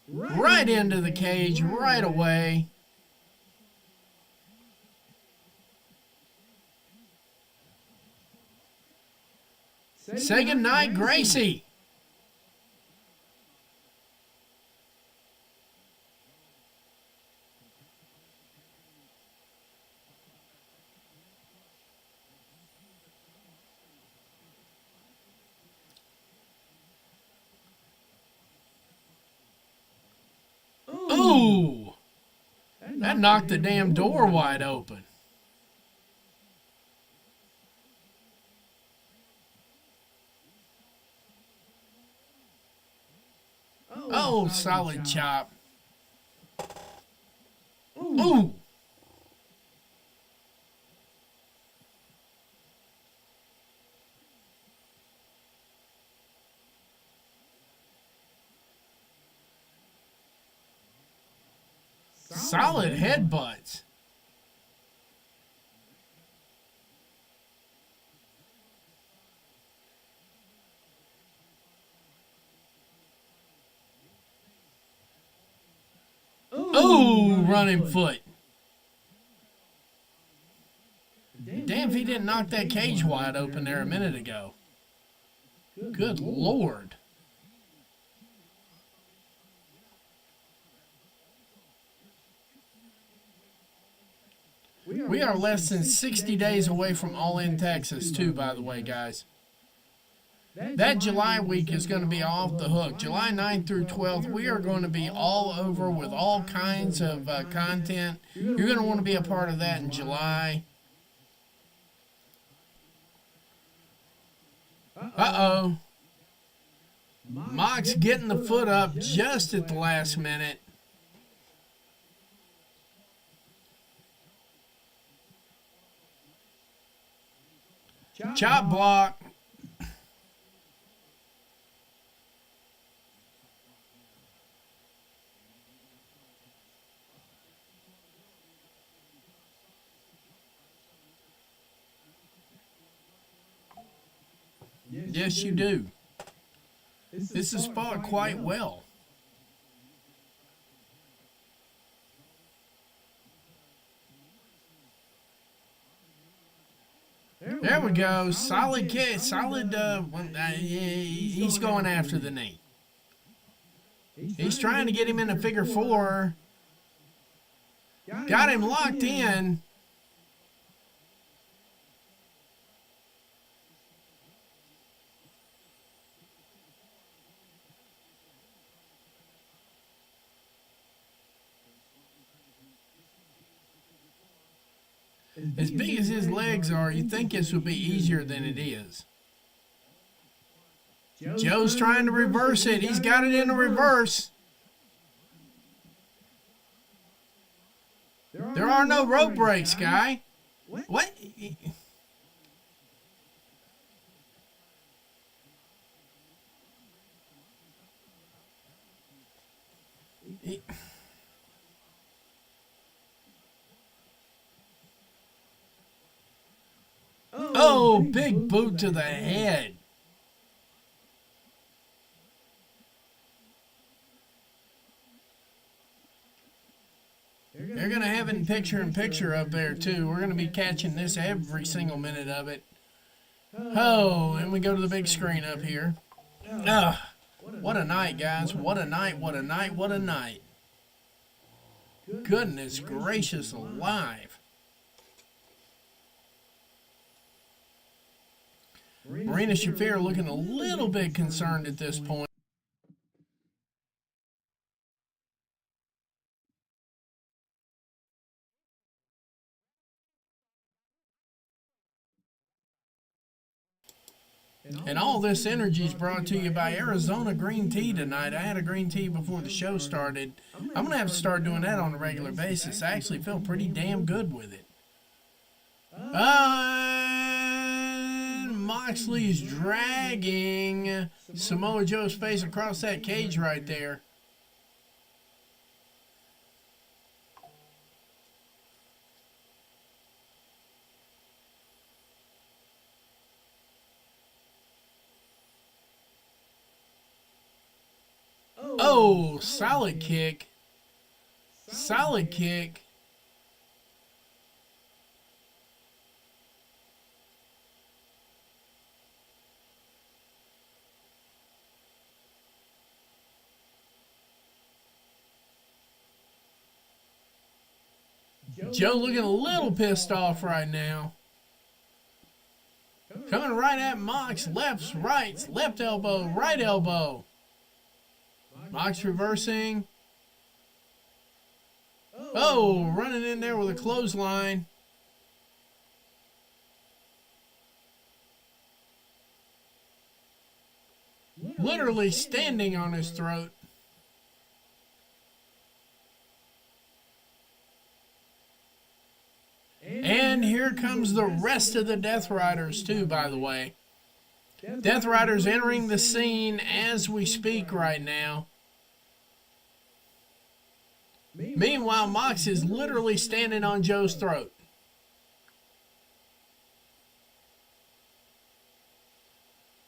[SPEAKER 1] Right into the cage right away. Say goodnight, Gracie. Ooh! That knocked the damn door wide open. Oh, solid chop. Ooh. Solid headbutts. Ooh, running foot. Damn if he didn't knock that cage wide open there a minute ago. Good Lord. We are less than 60 days away from All In Texas, too, by the way, guys. That July week is going to be off the hook. July 9th through 12th, we are going to be all over with all kinds of content. You're going to want to be a part of that in July. Uh-oh. Mox getting the foot up just at the last minute. Chop block. Yes, you do. This is spot quite well. There we go. Solid kick. Solid. He's going after the knee. He's trying to get him in a figure four. Got him locked in. As big as his legs are, you'd think this would be easier than it is. Joe's trying to reverse it. He's got it in the reverse. There are no rope breaks, guy. What? Oh, big boot to the head. They're going to have it in picture up there, too. We're going to be catching this every single minute of it. Oh, and we go to the big screen up here. Ugh. What a night, guys. What a night, what a night, what a night. Goodness gracious alive. Marina Shafir looking a little bit concerned at this point. And all this energy is brought to you by Arizona Green Tea tonight. I had a green tea before the show started. I'm going to have to start doing that on a regular basis. I actually feel pretty damn good with it. Moxley's dragging Samoa Joe's face across that cage right there. Oh, solid kick. Solid kick. Joe looking a little pissed off right now. Coming right at Mox. Lefts, rights, left elbow, right elbow. Mox reversing. Oh, running in there with a clothesline. Literally standing on his throat. And here comes the rest of the Death Riders too, by the way. Death Riders entering the scene as we speak right now. Meanwhile, Mox is literally standing on Joe's throat.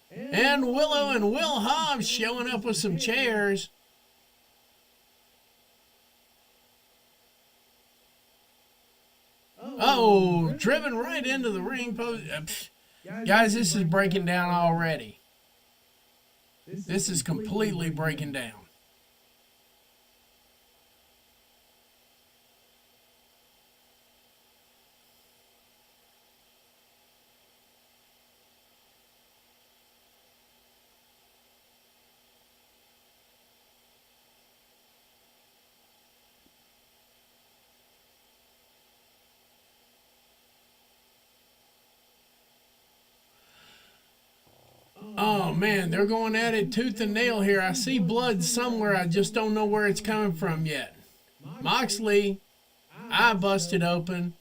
[SPEAKER 1] And Willow and Will Hobbs showing up with some chairs. Oh, driven right into the ring post. Guys, this is breaking down already. This is completely breaking down. Oh, man, they're going at it tooth and nail here. I see blood somewhere. I just don't know where it's coming from yet. Moxley, eye busted open.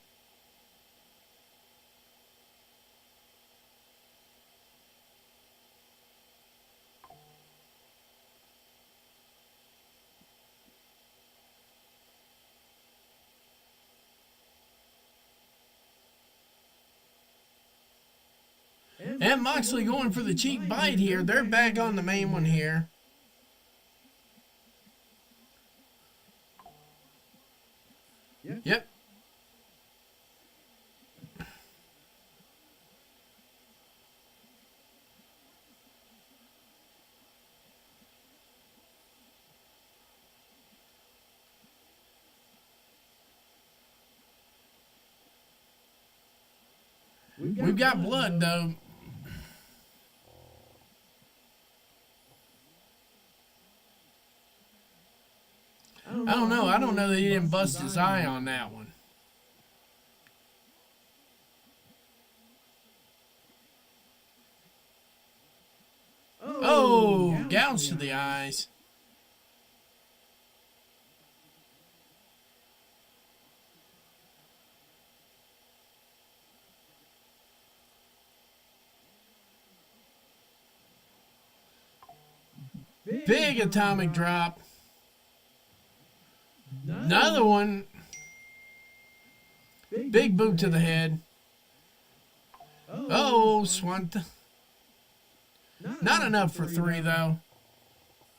[SPEAKER 1] And Moxley going for the cheap bite here. They're back on the main one here. Yep. We've got blood, though. I don't know. I don't know that he didn't bust his eye on that one. Oh, gouge to the eyes. Big atomic drop. Another one. Big boot to the head. Oh, Swant. Not enough for 3, though.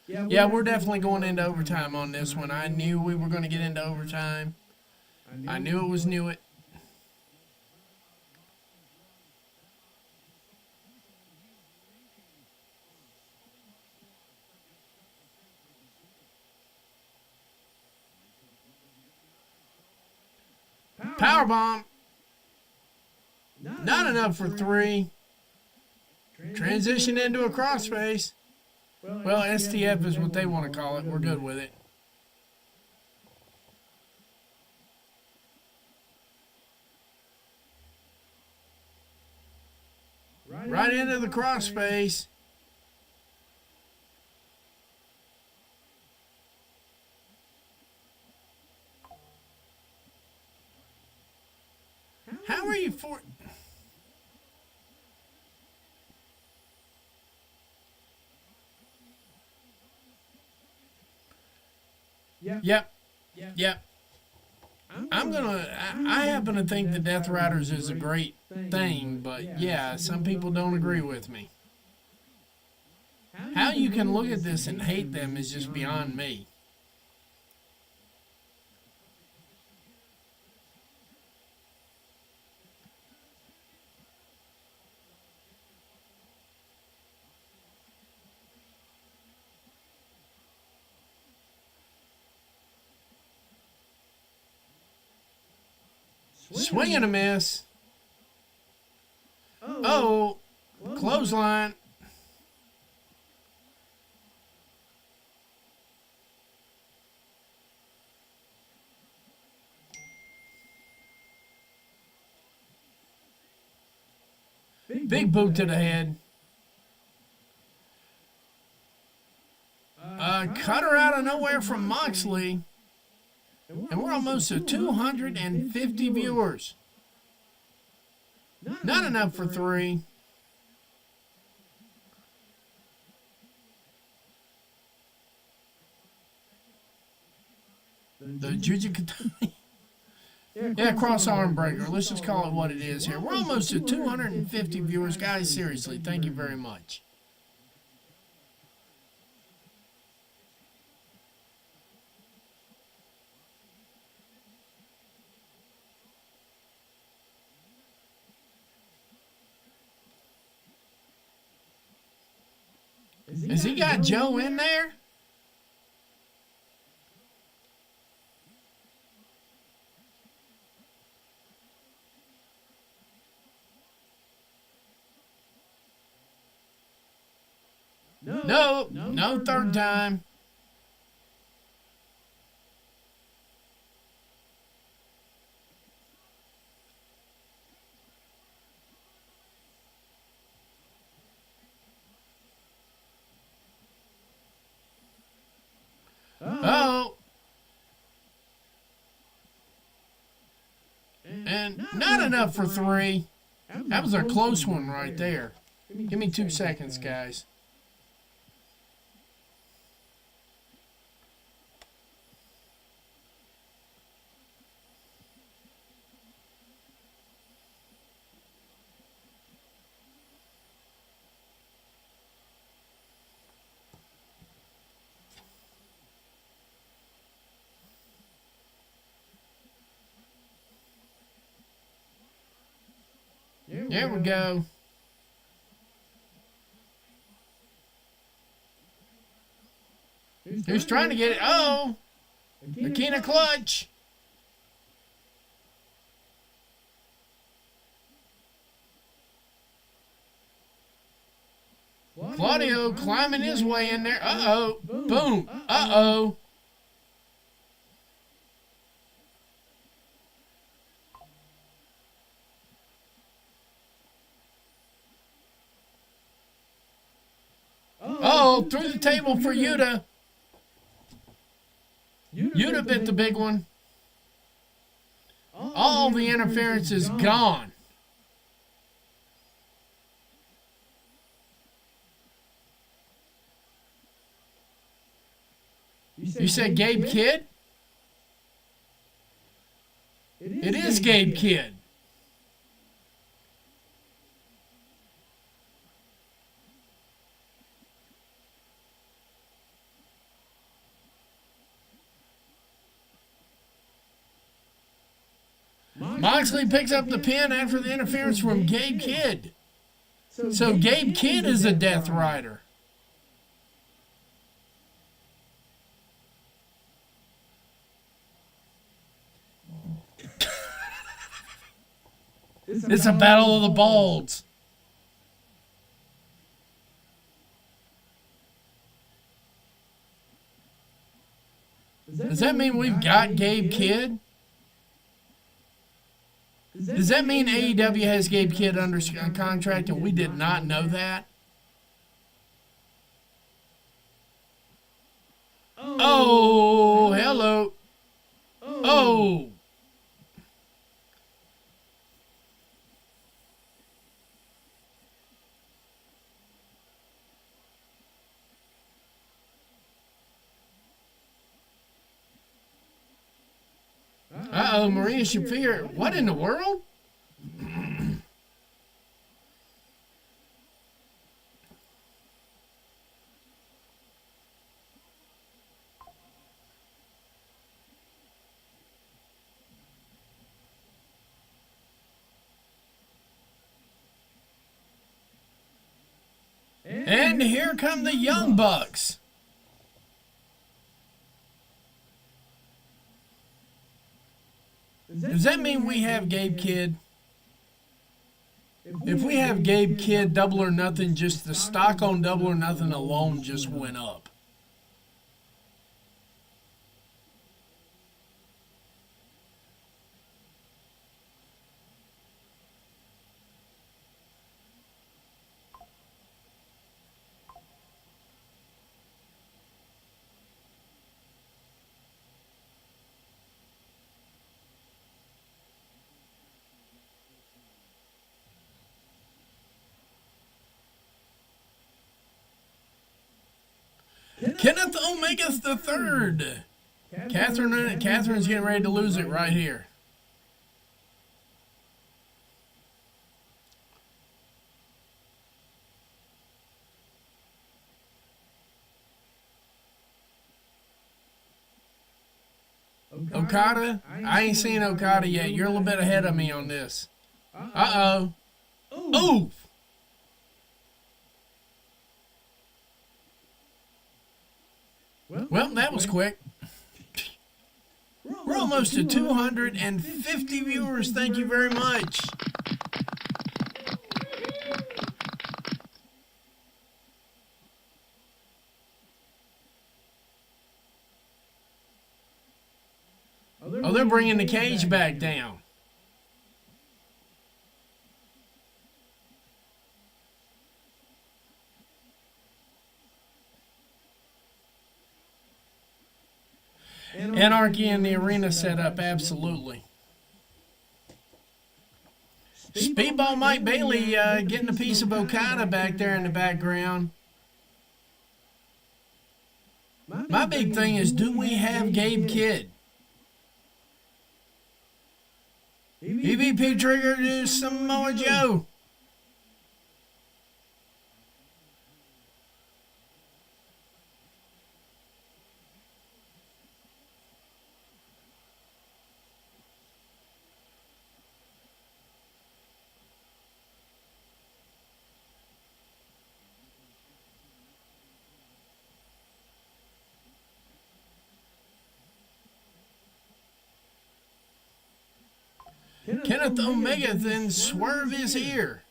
[SPEAKER 1] Yeah, we're definitely going into overtime on this one. I knew we were going to get into overtime. I knew it was Knew It. Power bomb. Not enough for 3. Transition into a crossface. Well, STF is what they want to call it. We're good with it. Right into the crossface. How are you for... Yep. I happen to think the Death Riders is a great thing, but yeah, some people don't agree with me. How you can look at this and hate them is just beyond me. Swing and a miss. Oh, clothesline. Big boot to the head. Cutter out of nowhere from Moxley. And we're almost at 250 viewers. Not enough for 3. The Jujikatani. Yeah, cross arm breaker. Let's just call it what it is here. We're almost at 250 viewers. Guys, seriously, thank you very much. Has he got Joe in there? No third time. Oh. And not enough for 3. That was a close one right there. Give me 2 seconds, guys. There we go. Who's trying to get it? Oh! Akina clutch. Claudio climbing his way in there. Uh-oh. Boom. Uh-oh. Oh, through the table for Yuta. Yuta bit the big one. All the interference is gone. You said Gabe Kidd? It is Gabe Kidd. Moxley picks up the pin after the interference from Gabe Kidd. So Gabe Kidd is a Death Rider. It's a battle of the balds. Does that mean we've got Gabe Kidd? Does that mean AEW has Gabe Kidd under contract and we did not know that? Oh, hello. Oh. Uh-oh, Maria Shafir. What in the world? And here come the Young Bucks. Does that mean we have Gabe Kidd? If we have Gabe Kidd, Double or Nothing, just the stock on Double or Nothing alone just went up. Kenneth Omega the Third. Catherine's getting ready to lose it right here. Okada? I ain't seen Okada yet. You're a little bit ahead of me on this. Uh-oh. Ooh! Well, that was quick. We're almost to 250 viewers. Thank you very much. Oh, they're bringing the cage back down. Anarchy in the arena setup, absolutely. Speedball Mike Bailey getting a piece of Okada back there in the background. My big thing is, do we have Gabe Kidd? EVP Trigger to Samoa Joe. Kenneth Omega then Swerve is here.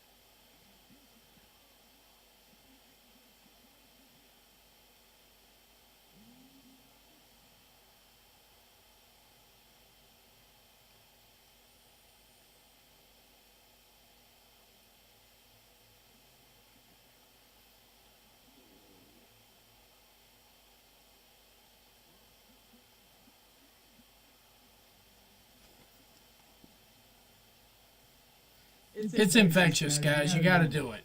[SPEAKER 1] It's infectious, guys. You got to do it.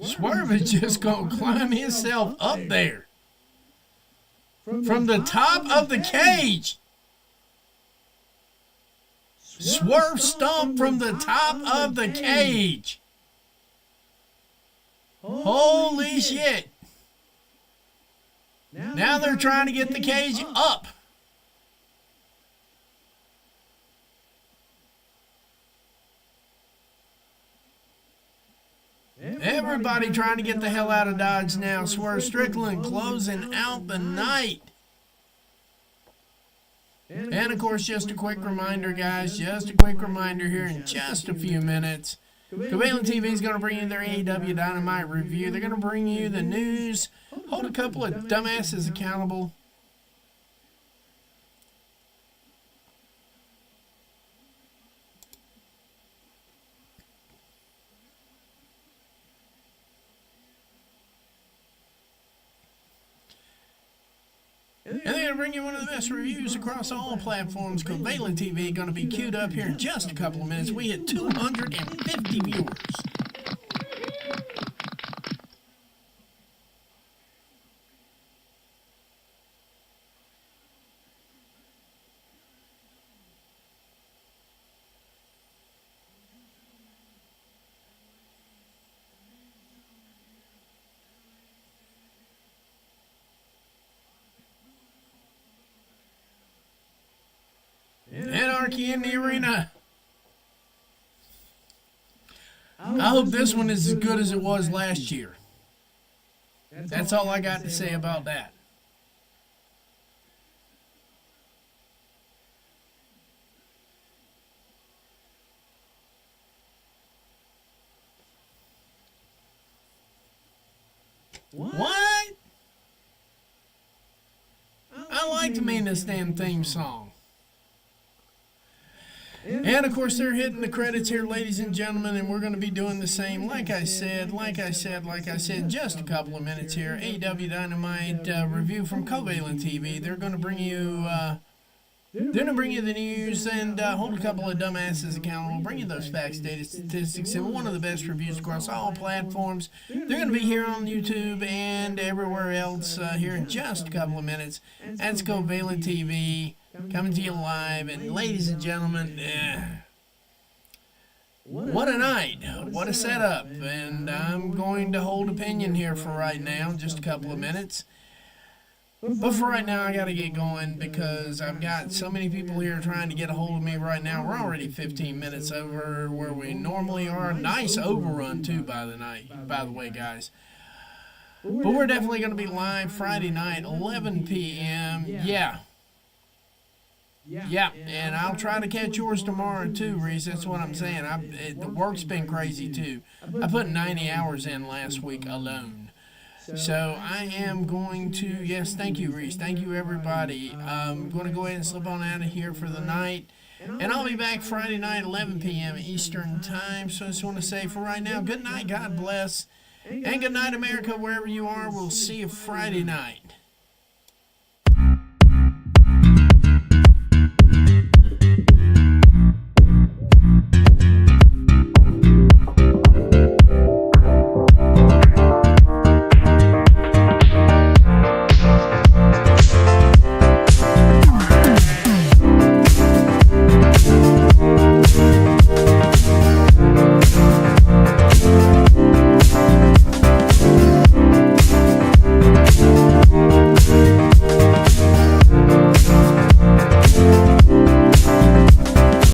[SPEAKER 1] Swerve is just going to climb himself up there. from the top of the cage. Swerve stomp from the top of the cage. Holy shit. Now they're trying to get the cage up. Everybody trying to get the hell out of Dodge now. Swerve Strickland closing out the night. And of course, just a quick reminder, guys, just a quick reminder here in just a few minutes. Covalent TV is going to bring you their AEW Dynamite review. They're going to bring you the news, hold a couple of dumbasses accountable. And they're going to bring you one of the best reviews across all platforms. Covalent TV going to be queued up here in just a couple of minutes. We hit 250 viewers. Anarchy in the arena. I hope this one is as good as it was last year. That's all I got to say about that. What? I like to mean this damn theme song. And, of course, they're hitting the credits here, ladies and gentlemen, and we're going to be doing the same. Like I said, just a couple of minutes here. AEW Dynamite review from Covalent TV. They're going to bring you the news and hold a couple of dumbasses accountable. Bring you those facts, data, statistics, and one of the best reviews across all platforms. They're going to be here on YouTube and everywhere else here in just a couple of minutes. That's Covalent TV. Coming to you live, and ladies and gentlemen, what a night, what a setup, and I'm going to hold opinion here for right now, just a couple of minutes, but for right now I got to get going because I've got so many people here trying to get a hold of me right now. We're already 15 minutes over where we normally are. Nice overrun too, by the way, guys. But we're definitely going to be live Friday night, 11 p.m. Yeah, and I'll try to catch yours tomorrow too, Reese. That's what I'm saying. The work's been crazy too. I put 90 hours in last week alone. So I am going to, yes, thank you, Reese. Thank you, everybody. I'm going to go ahead and slip on out of here for the night. And I'll be back Friday night, 11 p.m. Eastern Time. So I just want to say for right now, good night, God bless. And good night, America, wherever you are. We'll see you Friday night.